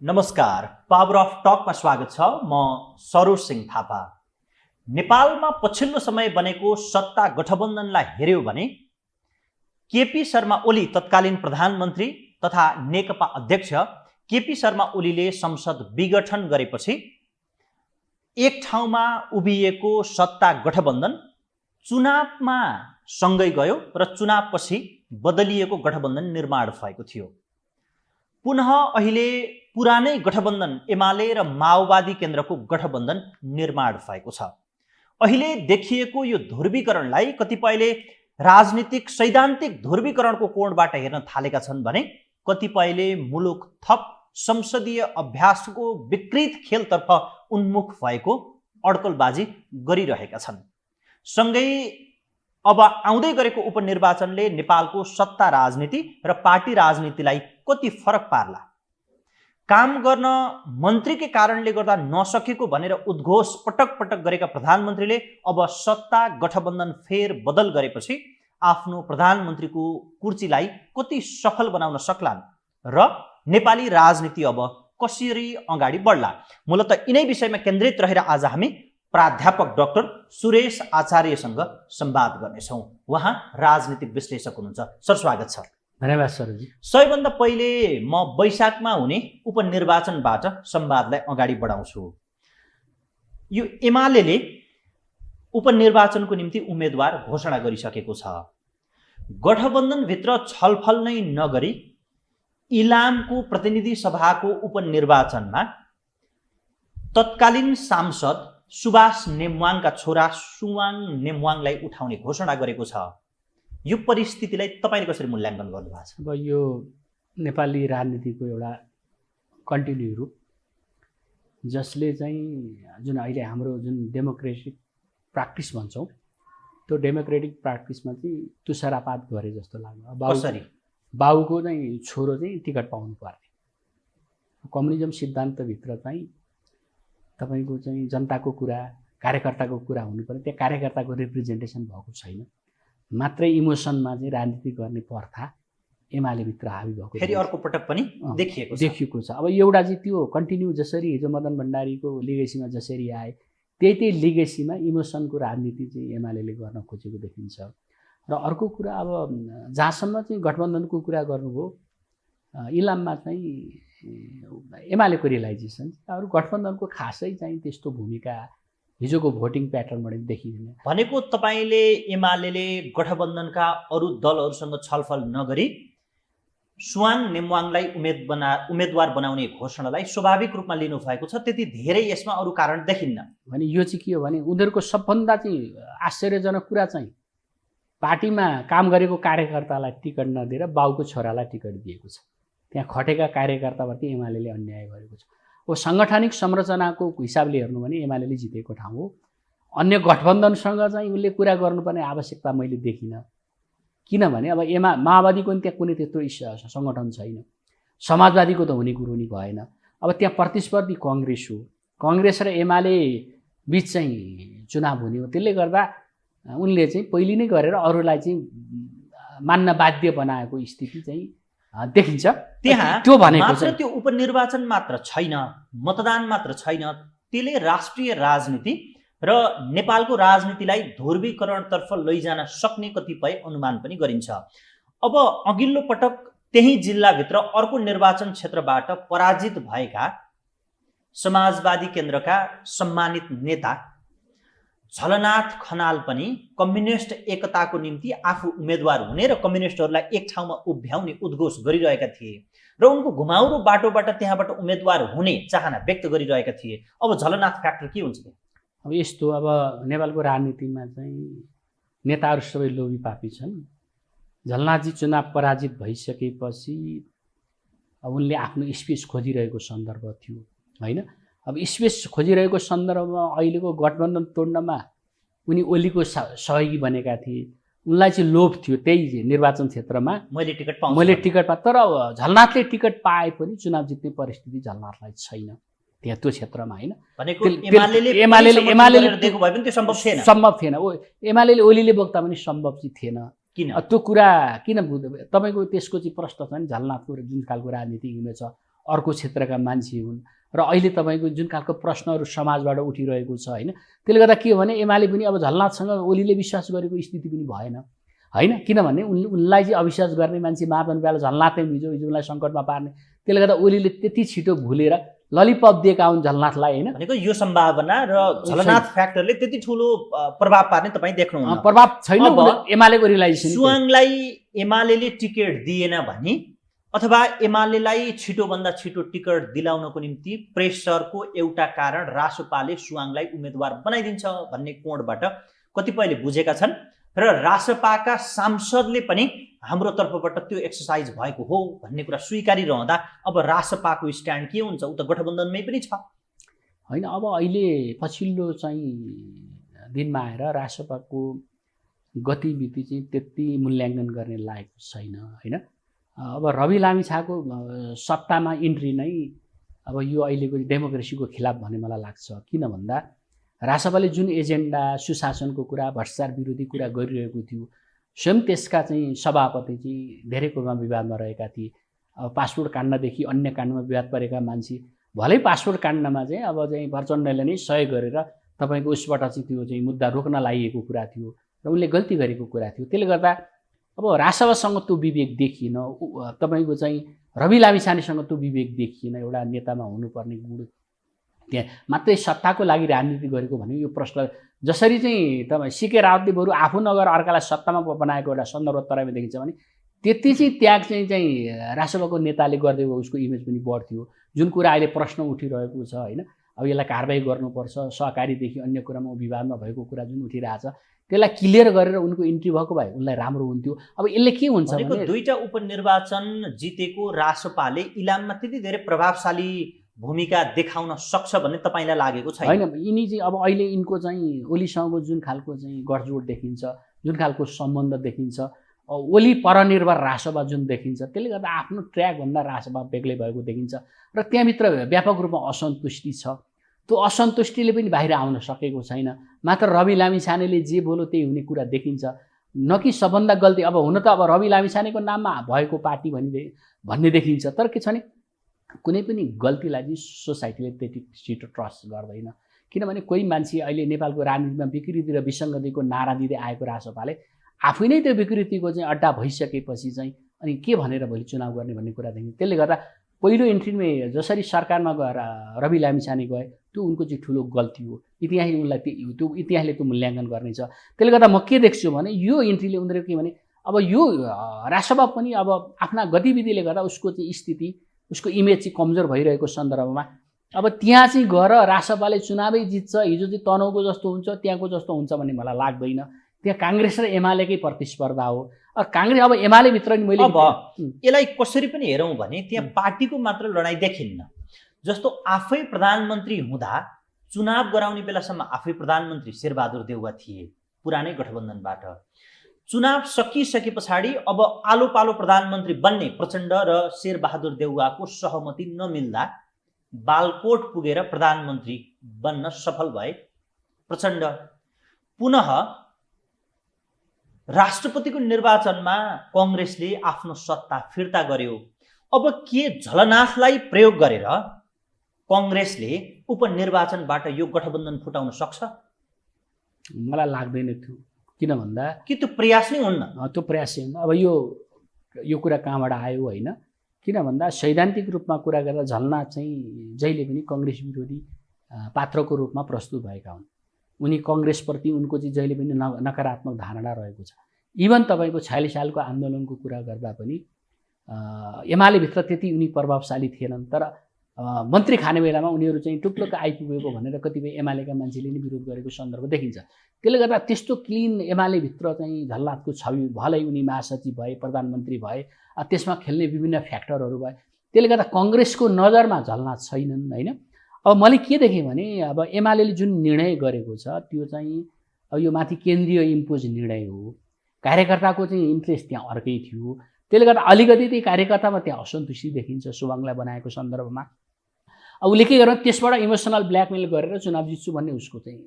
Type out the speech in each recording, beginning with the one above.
नमस्कार, power of टकमा स्वागत छ। म सरोज सिंह थापा। नेपालमा पछिल्लो समय बनेको सत्ता गठबन्धनलाई हेर्यो भने केपी शर्मा ओली तत्कालीन प्रधानमन्त्री तथा नेकपा अध्यक्ष केपी शर्मा ओलीले संसद विघटन गरेपछि एक ठाउँमा उभिएको सत्ता गठबन्धन चुनावमा सँगै गयो र चुनावपछि बदलिएको गठबन्धन निर्माण भएको थियो। पुनः अहिले पुरानै गठबन्धन एमाले र माओवादी केन्द्रको गठबन्धन निर्माण भएको छ। अहिले देखिएको यो ध्रुवीकरणलाई कतिपयले राजनीतिक सैद्धान्तिक ध्रुवीकरणको कोणबाट हेर्न थालेका छन् भने कतिपयले मुलुक थप संसदीय अभ्यासको विकृत खेलतर्फ उन्मुख भएको अड्कलबाजी गरिरहेका छन्। सँगै अब आउँदै गरेको उपनिर्वाचनले नेपालको सत्ता राजनीति र पार्टी राजनीतिलाई कति फरक पार्ला? काम गर्न मन्त्रीकै कारणले गर्दा नसकेको भनेर उद्घोष पटक पटक गरेका प्रधानमन्त्रीले अब सत्ता गठबन्धन फेर बदल गरेपछि आफ्नो प्रधानमन्त्रीको कुर्सीलाई कति सफल बनाउन सक्लान् र नेपाली राजनीति अब कसरी अगाडि बढ्ला? मूलतः यिनै विषयमा केन्द्रित रहेर आज हामी प्राध्यापक डाक्टर सुरेश आचार्यसँग संवाद गर्नेछौँ। उहाँ राजनीतिक विश्लेषक हुनुहुन्छ। सर, स्वागत छ। धन्यवाद सरजी। सबैभन्दा पहिले म वैशाखमा हुने उपनिर्वाचनबाट संवादलाई अगाडि बढाउँछु। यो एमालेले उपनिर्वाचनको निम्ति उम्मेदवार घोषणा गरिसकेको छ। गठबन्धनभित्र छलफल नै नगरी इलामको प्रतिनिधि सभाको उपनिर्वाचनमा तत्कालीन सांसद सुभाष नेमवाङका छोरा सुवाङ नेमवाङलाई उठाउने घोषणा गरेको छ। यो परिस्थितिलाई तपाईँले कसरी मूल्याङ्कन गर्नुभएको छ? अब यो नेपाली राजनीतिको एउटा कन्टिन्यू रूप, जसले चाहिँ जुन अहिले हाम्रो जुन डेमोक्रेटिक प्र्याक्टिस भन्छौँ, त्यो डेमोक्रेटिक प्र्याक्टिसमा चाहिँ तुषारापात गरे जस्तो लाग्यो। कसरी? बाउको चाहिँ छोरो चाहिँ टिकट पाउनु पर्ने। कम्युनिजम सिद्धान्तभित्र चाहिँ तपाईँको चाहिँ जनताको कुरा, कार्यकर्ताको कुरा हुनुपर्ने। त्यहाँ कार्यकर्ताको रिप्रेजेन्टेसन भएको छैन, मात्रै इमोसनमा चाहिँ राजनीति गर्ने प्रथा एमालेभित्र हावी भएको फेरि अर्को पटक पनि देखिएको छ। अब एउटा चाहिँ त्यो कन्टिन्यू जसरी हिजो मदन भण्डारीको लिगेसीमा जसरी आए त्यही लिगेसीमा इमोसनको राजनीति चाहिँ एमालेले गर्न खोजेको देखिन्छ। र अर्को कुरा, अब जहाँसम्म चाहिँ गठबन्धनको कुरा गर्नुभयो, इलाममा चाहिँ एमालेको रियलाइजेसन अरू गठबन्धनको खासै चाहिँ त्यस्तो भूमिका हिजोको भोटिङ प्याटर्नबाट देखिँदैन। भनेको तपाईँले एमालेले गठबन्धनका अरू दलहरूसँग छलफल नगरी सुवाङ नेमवाङलाई उम्मेदवार बनाउने घोषणालाई स्वाभाविक रूपमा लिनुभएको छ। त्यति धेरै यसमा अरू कारण देखिन्न भने यो चाहिँ के हो भने उनीहरूको सबभन्दा चाहिँ आश्चर्यजनक कुरा चाहिँ पार्टीमा काम गरेको कार्यकर्तालाई टिकट नदिएर बाउको छोरालाई टिकट दिएको छ। त्यहाँ खटेका कार्यकर्ताप्रति एमालेले अन्याय गरेको छ। अब साङ्गठनिक संरचनाको हिसाबले हेर्नु भने एमालेले जितेको ठाउँ हो। अन्य गठबन्धनसँग चाहिँ उसले कुरा गर्नुपर्ने आवश्यकता मैले देखिनँ। किनभने अब माओवादीको नि त्यहाँ कुनै त्यस्तो सङ्गठन छैन, समाजवादीको त हुने कुरो नि भएन। अब त्यहाँ प्रतिस्पर्धी कङ्ग्रेस हो, कङ्ग्रेस र एमाले बिच चाहिँ चुनाव हुने हो। त्यसले गर्दा उनले चाहिँ पहिले नै गरेर अरूलाई चाहिँ मान्न बाध्य बनाएको स्थिति चाहिँ देखिन्छ। त्यहाँ त्यो भनेको मात्र त्यो उपनिर्वाचन मात्र छैन, मतदान मात्र छैन, त्यसले राष्ट्रिय राजनीति र नेपालको राजनीतिलाई ध्रुवीकरणतर्फ लैजान सक्ने कतिपय अनुमान पनि गरिन्छ। अब अघिल्लो पटक त्यही जिल्लाभित्र अर्को निर्वाचन क्षेत्रबाट पराजित भएका समाजवादी केन्द्रका सम्मानित नेता झलनाथ खनाल पनि कम्युनिस्ट एकताको निम्ति आफू उम्मेदवार हुने र कम्युनिस्टहरूलाई एक ठाउँमा उभ्याउने उद्घोष गरिरहेका थिए र उनको घुमाउरो बाटोबाट त्यहाँबाट उम्मेदवार हुने चाहना व्यक्त गरिरहेका थिए। अब झलनाथ फ्याक्टर के हुन्छ? अब यस्तो, अब नेपालको राजनीतिमा चाहिँ नेताहरू सबै लोभी पापी छन्। झलनाथजी चुनाव पराजित भइसकेपछि उनले आफ्नो स्पेस खोजिरहेको सन्दर्भ थियो होइन। अब स्पेस खोजिरहेको सन्दर्भमा अहिलेको गठबन्धन तोड्नमा उनी ओलीको सहयोगी बनेका थिए। उनलाई चाहिँ लोभ थियो त्यही निर्वाचन क्षेत्रमा मैले टिकट पाएँ। तर झलनाथले टिकट पाए पनि चुनाव जित्ने परिस्थिति झलनाथलाई छैन त्यहाँ त्यो क्षेत्रमा होइन। सम्भव थिएन। एमालेले ओलीले बोक्दा पनि सम्भव चाहिँ थिएन। किन त्यो कुरा किन तपाईँको त्यसको चाहिँ प्रश्न छ नि झलनाथको जुन खालको राजनीतिक इमेज छ अर्को क्षेत्रका मान्छे हुन् र अहिले तपाईँको जुन खालको प्रश्नहरू समाजबाट उठिरहेको छ होइन, त्यसले गर्दा के हो भने एमाले पनि अब झलनाथसँग ओलीले विश्वास गरेको स्थिति पनि भएन होइन, किनभने उनलाई चाहिँ अविश्वास गर्ने मान्छे महात्मा बेला झलनाथै हिजोलाई सङ्कटमा पार्ने, त्यसले गर्दा ओलीले त्यति छिटो भुलेर ललिपप दिएका हुन् झलनाथलाई होइन। भनेको यो सम्भावना र झलनाथ फ्याक्टरले त्यति ठुलो प्रभाव पार्ने तपाईँ देख्नुहुन्न? प्रभाव छैन एमालेको रियलाइजेसन। सुवाङलाई एमालेले टिकट दिएन भने अथवा एमालेलाई छिटोभन्दा छिटो टिकट दिलाउनको निम्ति प्रेसरको एउटा कारण रासपाले सुवाङलाई उम्मेदवार बनाइदिन्छ भन्ने कोणबाट कतिपयले बुझेका छन् र रासपाका सांसदले पनि हाम्रो तर्फबाट त्यो एक्सर्साइज भएको हो भन्ने कुरा स्वीकारिरहँदा अब रासपाको स्ट्यान्ड के हुन्छ? उ त गठबन्धनमै पनि छ होइन। अब अहिले पछिल्लो चाहिँ दिनमा आएर रासपाको गतिविधि चाहिँ त्यति मूल्याङ्कन गर्ने लायक छैन होइन। अब रवि लामिछाको सत्तामा इन्ट्री नै अब यो अहिलेको डेमोक्रेसीको खिलाफ भन्ने मलाई लाग्छ। किन भन्दा रासपाले जुन एजेन्डा सुशासनको कुरा भ्रष्टाचार विरोधी कुरा गरिरहेको थियो, स्वयं त्यसका चाहिँ सभापति चाहिँ धेरै कुरामा विवादमा रहेका थिए। अब पासपोर्ट काण्डदेखि अन्य काण्डमा विवाद परेका मान्छे, भलै पासपोर्ट काण्डमा चाहिँ अब चाहिँ प्रचण्डले नै सहयोग गरेर तपाईँको उसबाट चाहिँ त्यो चाहिँ मुद्दा रोक्न लागिएको कुरा थियो र उनले गल्ती गरेको कुरा थियो। त्यसले गर्दा अब रासपासँग त्यो विवेक देखिएन, तपाईँको चाहिँ रवि लामिछानेसँग त्यो विवेक देखिएन। एउटा नेतामा हुनुपर्ने गुण त्यहाँ मात्रै सत्ताको लागि राजनीति गरेको भने यो प्रश्न जसरी चाहिँ तपाईँ सिके रावतले बरु आफू नगएर अर्कालाई सत्तामा बनाएको एउटा सन्दर्भ तराईमा देखिन्छ भने त्यति चाहिँ त्याग चाहिँ रासपाको नेताले गरिदिएको उसको इमेज पनि बढ्थ्यो। जुन कुरा अहिले प्रश्न उठिरहेको छ होइन, अब यसलाई कारबाही गर्नुपर्छ, सहकारीदेखि अन्य कुरामा विवादमा भएको कुरा जुन उठिरहेछ त्यसलाई क्लियर गरेर उनको इन्ट्री भएको भए उनलाई राम्रो हुन्थ्यो। अब यसले के हुन्छ भने दुईटा उपनिर्वाचन जितेको रासपाले इलाममा त्यति धेरै प्रभावशाली भूमिका देखाउन सक्छ भन्ने तपाईँलाई लागेको छैन? होइन, यिनी चाहिँ अब अहिले यिनको चाहिँ ओलीसँगको जुन खालको चाहिँ गठजोड देखिन्छ, जुन खालको सम्बन्ध देखिन्छ, ओली परनिर्भर रासपा जुन देखिन्छ, त्यसले गर्दा आफ्नो ट्र्याकभन्दा रासपा बेग्लै भएको देखिन्छ र त्यहाँभित्र व्यापक रूपमा असन्तुष्टि छ। त्यो असन्तुष्टिले पनि बाहिर आउन सकेको छैन। मात्र रवि लामिछानेले जे बोल्यो त्यही हुने कुरा देखिन्छ, न कि सबभन्दा गल्ती। अब हुन त अब रवि लामिछानेको नाममा भएको पार्टी भन्ने देखिन्छ, तर के छ भने कुनै पनि गल्तीलाई चाहिँ सोसाइटीले त्यति छिटो ट्रस्ट गर्दैन। किनभने कोही मान्छे अहिले नेपालको राजनीतिमा विकृति र विसङ्गतिको नारा दिँदै आएको रासपाले आफै नै त्यो विकृतिको चाहिँ अड्डा भइसकेपछि चाहिँ अनि के भनेर भोलि चुनाव गर्ने भन्ने कुरा देखिन्छ। त्यसले गर्दा पहिलो इन्ट्रीमै जसरी सरकारमा गएर रवि लामिछाने गए त्यो उनको चाहिँ ठुलो गल्ती हो। इतिहासले उनलाई त्यो इतिहासले त्यो मूल्याङ्कन गर्नेछ। त्यसले गर्दा म के देख्छु भने यो इन्ट्रीले उनीहरू के भने अब यो रासपा पनि अब आफ्ना गतिविधिले गर्दा उसको चाहिँ स्थिति, उसको इमेज चाहिँ कमजोर भइरहेको सन्दर्भमा अब त्यहाँ चाहिँ गएर रासपाले चुनावै जित्छ, हिजो चाहिँ तनहुँको जस्तो हुन्छ त्यहाँको जस्तो हुन्छ भन्ने मलाई लाग्दैन। त्यहाँ काङ्ग्रेस र एमालेकै प्रतिस्पर्धा हो। काङ्ग्रेस अब एमाले भित्र नि मैले अब यसलाई कसरी पनि हेरौँ भने त्यहाँ पार्टीको मात्र लडाइँ देखिन्न। जस्तो आफै प्रधानमन्त्री हुँदा चुनाव गराउने बेलासम्म आफै प्रधानमन्त्री शेरबहादुर देउवा थिए पुरानै गठबन्धनबाट। चुनाव सकिसके पछाडि अब आलो पालो प्रधानमन्त्री बन्ने प्रचण्ड र शेरबहादुर देउवाको सहमति नमिल्दा बालकोट पुगेर प्रधानमन्त्री बन्न सफल भए प्रचण्ड। पुनः राष्ट्रपतिको निर्वाचनमा कङ्ग्रेसले आफ्नो सत्ता फिर्ता गर्यो। अब के झलनाथलाई प्रयोग गरेर कङ्ग्रेसले उपनिर्वाचनबाट यो गठबन्धन फुटाउन सक्छ? मलाई लाग्दैन थियो। किन भन्दा कि त्यो प्रयास नै हुन्न? त्यो प्रयास नै हुन्न। अब यो कुरा कहाँबाट आयो होइन, किन भन्दा सैद्धान्तिक रूपमा कुरा गर्दा झलनाथ चाहिँ जहिले पनि कङ्ग्रेस विरोधी पात्रको रूपमा प्रस्तुत भएका हुन्। उनी कङ्ग्रेसप्रति उनको चाहिँ जहिले पनि नकारात्मक धारणा रहेको छ। इभन तपाईँको 46 सालको आन्दोलनको कुरा गर्दा पनि एमालेभित्र त्यति उनी प्रभावशाली थिएनन्, तर मन्त्री खाने बेलामा उनीहरू चाहिँ टुक्लुक्क आइपुगेको भनेर कतिपय एमालेका मान्छेले नै विरोध गरेको सन्दर्भ देखिन्छ। त्यसले गर्दा त्यस्तो क्लिन एमालेभित्र चाहिँ झलनाथको छवि भलै उनी महासचिव भए, प्रधानमन्त्री भए, त्यसमा खेल्ने विभिन्न फ्याक्टरहरू भए, त्यसले गर्दा कङ्ग्रेसको नजरमा झलनाथ छैनन् होइन। अब मैले के देखेँ भने अब एमालेले जुन निर्णय गरेको छ त्यो चाहिँ अब यो माथि केन्द्रीय इम्पोज निर्णय हो। कार्यकर्ताको चाहिँ इन्ट्रेस्ट त्यहाँ अर्कै थियो। त्यसले गर्दा अलिकति त्यही कार्यकर्तामा त्यहाँ असन्तुष्टि देखिन्छ सुवाङलाई बनाएको सन्दर्भमा। अब उसले के गर्यो त्यसबाट इमोसनल ब्ल्याकमेल गरेर चुनाव जित्छु भन्ने उसको चाहिँ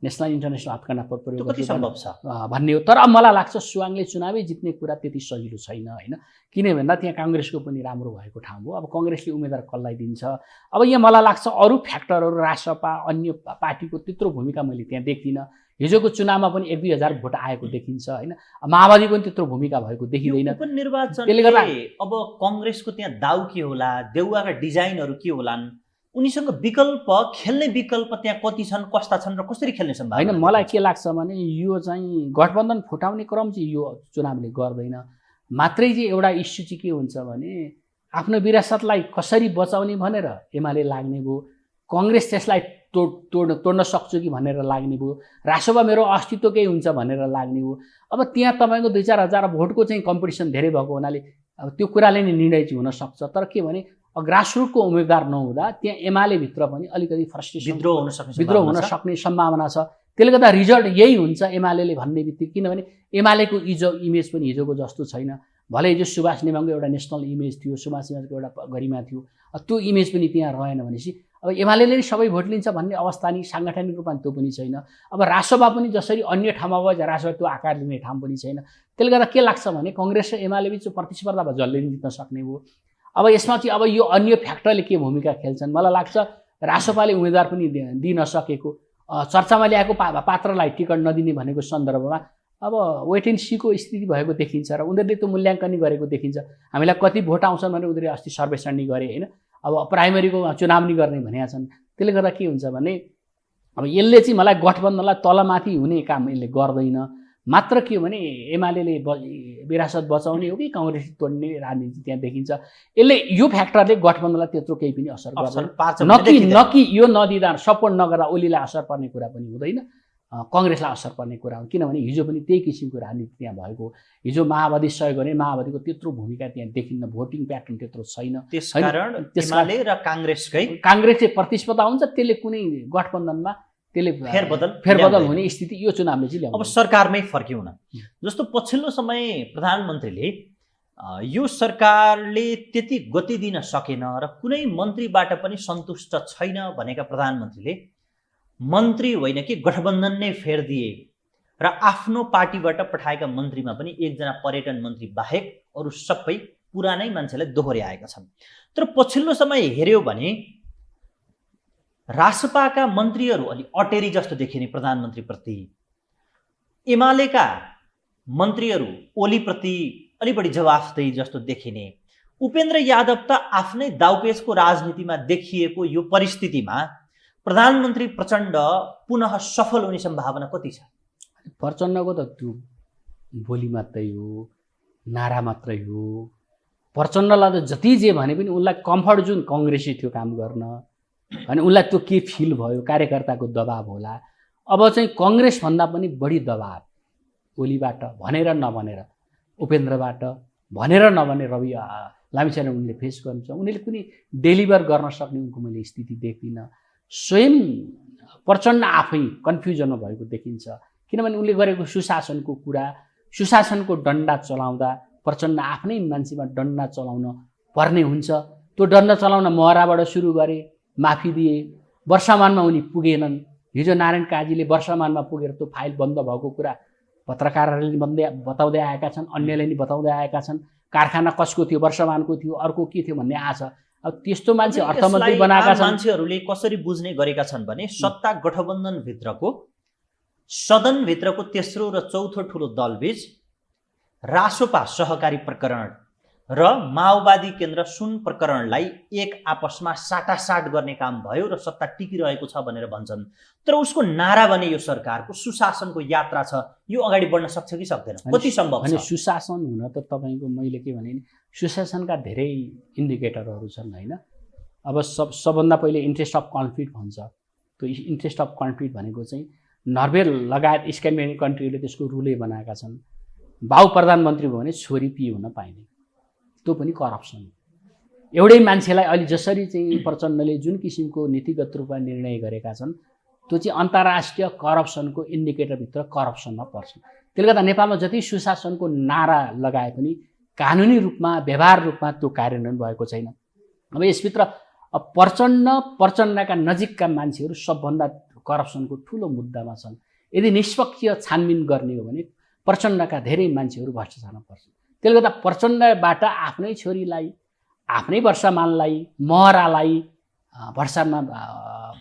नेसनल इन्टरनेसनल हत्कण्डा प्रयोग त्यो कति गर्छु सम्भव छ? भन्ने हो। तर अब मलाई लाग्छ सुवाङले चुनावै जित्ने कुरा त्यति सजिलो छैन होइन। किन भन्दा त्यहाँ काङ्ग्रेसको पनि राम्रो भएको ठाउँ हो। अब काङ्ग्रेसले उम्मेदवार कसलाई दिन्छ, अब यहाँ मलाई लाग्छ अरू फ्याक्टरहरू रासपा अन्य पार्टीको त्यत्रो भूमिका मैले त्यहाँ देख्दिनँ। हिजोको चुनावमा पनि 1-2 हजार भोट आएको देखिन्छ होइन। माओवादी पनि त्यत्रो भूमिका भएको देखिँदैन। उपनिर्वाचनले गर्दा अब काङ्ग्रेसको त्यहाँ दाउ के होला, देउवाका डिजाइनहरू के होलान्, उनीसँग विकल्प खेल्ने विकल्प त्यहाँ कति छन्, कस्ता छन् र कसरी खेल्ने सम्भावना होइन। मलाई के लाग्छ भने यो चाहिँ गठबन्धन फुटाउने क्रम चाहिँ यो चुनावले गर्दैन। मात्रै चाहिँ एउटा इस्यु चाहिँ के हुन्छ भने आफ्नो विरासतलाई कसरी बचाउने भनेर एमाले लाग्ने भयो, काङ्ग्रेस त्यसलाई तोड्न सक्छु कि भनेर लाग्ने भयो, रासोपा मेरो अस्तित्व केही हुन्छ भनेर लाग्ने भयो। अब त्यहाँ तपाईँको 2-4 हजार भोटको चाहिँ कम्पिटिसन धेरै भएको हुनाले अब त्यो कुराले नै निर्णय चाहिँ हुनसक्छ। तर के भने ग्रासरुटको उम्मेदवार नहुँदा त्यहाँ एमाले भित्र पनि अलिकति फ्रस्ट्रेसन विद्रोह हुन सक्ने सम्भावना छ। त्यसले गर्दा रिजल्ट यही हुन्छ एमाले भन्ने बित्तिकै। किनभने एमालेको इमेज पनि हिजोको जस्तो छैन। भले हिजो सुभाष नेमाङको एउटा नेसनल इमेज थियो, सुभाष नेमाङको एउटा गरिमा थियो, त्यो इमेज पनि त्यहाँ रहेन भनेपछि अब एमाले नै सबै भोट लिन्छ भन्ने अवस्था नि साङ्गठनिक रूपमा त्यो पनि छैन। अब रासोपा पनि जसरी अन्य ठाउँमा भयो रासोपा त्यो आकार लिने ठाउँ पनि छैन। त्यसले गर्दा के लाग्छ भने काङ्ग्रेस र एमाले बिच प्रतिस्पर्धा भयो, जसले जित्न सक्ने भयो। अब यसमा चाहिँ अब यो अन्य फ्याक्टरले के भूमिका खेल्छन् मलाई लाग्छ। रासोपाले उम्मेदवार पनि दिन सकेको, चर्चामा ल्याएको पात्रलाई टिकट नदिने भनेको सन्दर्भमा अब वेट एन्ड सीको स्थिति भएको देखिन्छ र उनीहरूले त्यो मूल्याङ्कन गरेको देखिन्छ। हामीलाई कति भोट आउँछन् भने उनीहरूले अस्ति सर्वेक्षण नि गरे होइन। अब प्राइमेरीको चुनाव नि गर्ने भनेका छन्। त्यसले गर्दा के हुन्छ भने अब यसले चाहिँ मलाई गठबन्धनलाई तलमाथि हुने काम यसले गर्दैन। मात्र के हो भने एमाले विरासत बचाउने हो कि काङ्ग्रेस तोड्ने राजनीति त्यहाँ देखिन्छ। यसले यो फ्याक्टरले गठबन्धनलाई त्यत्रो केही पनि असर गर्दैन। नकि यो नदिँदा सपोर्ट नगर्दा ओलीलाई असर पर्ने कुरा पनि हुँदैन, काङ्ग्रेसलाई असर पर्ने कुरा हो। किनभने हिजो पनि त्यही किसिमको राजनीति त्यहाँ भएको। हिजो माओवादी सहयोग गर्ने, माओवादीको त्यत्रो भूमिका त्यहाँ देखिन्न, भोटिङ प्याटर्न त्यत्रो छैन। एमाले र काङ्ग्रेसले प्रतिस्पर्धा हुन्छ, त्यसले कुनै गठबन्धनमा त्यसले फेरबदल हुने स्थिति यो चुनावले चाहिँ ल्याउँछ। अब सरकारमै फर्क्यौँ न। जस्तो पछिल्लो समय प्रधानमन्त्रीले यो सरकारले त्यति गति दिन सकेन र कुनै मन्त्रीबाट पनि सन्तुष्ट छैन भनेका प्रधानमन्त्रीले मन्त्री होइन कि गठबन्धन नै फेरिदिए र आफ्नो पार्टीबाट पठाएका मन्त्रीमा पनि 1जना पर्यटन मन्त्री बाहेक अरू सबै पुरानै मान्छेलाई दोहोर्याएका छन्। तर पछिल्लो समय हेर्यो भने रासपाका मन्त्रीहरू अलि अटेरी जस्तो देखिने प्रधानमन्त्रीप्रति, एमालेका मन्त्रीहरू ओलीप्रति अलि बढी जवाफदेही जस्तो देखिने, उपेन्द्र यादव त आफ्नै दाउपेचको राजनीतिमा देखिएको यो परिस्थितिमा प्रधानमन्त्री प्रचण्ड पुनः सफल हुने सम्भावना कति छ? प्रचण्डको त त्यो बोली मात्रै हो, नारा मात्रै हो। प्रचण्डलाई त जति जे भने पनि उनलाई कम्फर्ट जुन काङ्ग्रेसी थियो काम गर्न, अनि उनलाई त्यो के फिल भयो, कार्यकर्ताको दबाब होला। अब चाहिँ काङ्ग्रेसभन्दा पनि बढी दबाब ओलीबाट भनेर नभनेर, उपेन्द्रबाट भनेर नभने रवि लामिछाने उनले फेस गर्नुहुन्छ। उनीहरूले पनि डेलिभर गर्न सक्ने उनको मैले स्थिति देख्दिनँ। स्वयं प्रचण्ड आफै कन्फ्युजनमा भएको देखिन्छ। किनभने उनले गरेको सुशासनको कुरा, सुशासनको डन्डा चलाउँदा प्रचण्ड आफ्नै मान्छेमा डन्डा चलाउन पर्ने हुन्छ। त्यो डन्डा चलाउन महराबाट सुरु गरे, माफी दिए, वर्षमानमा उनी पुगेनन्। हिजो नारायण काजीले वर्षमानमा पुगेर त्यो फाइल बन्द भएको कुरा पत्रकारहरूले बताउँदै आएका छन्, अन्यले नि बताउँदै आएका छन्। कारखाना कसको थियो, वर्षमानको थियो, अर्को के थियो भन्ने आछ। अब त्यस्तो मान्छे अर्थमन्त्री बनाएका छन्। मान्छेहरूले कसरी बुझ्ने गरेका छन् भने सत्ता गठबन्धनभित्रको सदनभित्रको तेस्रो र चौथो ठुलो दलबीच रासोपा सहकारी प्रकरण र माओवादी केन्द्र सुन प्रकरणलाई एक आपसमा साटासाट गर्ने काम भयो र सत्ता टिकिरहेको छ भनेर भन्छन्। तर उसको नारा भने यो सरकारको सुशासनको यात्रा छ, यो अगाडि बढ्न सक्छ कि सक्दैन, कति सम्भव छ? सुशासन हुन त तपाईँको मैले के भने सुशासनका धेरै इन्डिकेटरहरू छन् होइन। अब सबभन्दा पहिले इन्ट्रेस्ट अफ कन्फ्लिक्ट भन्छ। त्यो इन्ट्रेस्ट अफ कन्फ्लिक्ट भनेको चाहिँ नर्वे लगायत स्क्यान्डिनेभियन कन्ट्रीले त्यसको रुलै बनाएका छन्। बाउ प्रधानमन्त्री भयो भने छोरी पी हुन पाइने, त्यो पनि करप्सन। एउटै मान्छेलाई अहिले जसरी चाहिँ प्रचण्डले जुन किसिमको नीतिगत रूपमा निर्णय गरेका छन् त्यो चाहिँ अन्तर्राष्ट्रिय करप्सनको इन्डिकेटरभित्र करप्सनमा पर्छ। त्यसले गर्दा नेपालमा जति सुशासनको नारा लगाए पनि कानुनी रूपमा व्यवहार रूपमा त्यो कार्यान्वयन भएको छैन। अब यसभित्र प्रचण्डका नजिकका मान्छेहरू सबभन्दा करप्सनको ठुलो मुद्दामा छन्। यदि निष्पक्ष छानबिन गर्ने हो भने प्रचण्डका धेरै मान्छेहरू भ्रष्ट छाड्न पर्छ। त्यसले गर्दा प्रचण्डबाट आफ्नै छोरीलाई, आफ्नै वर्षमानलाई, महरालाई भर्सामा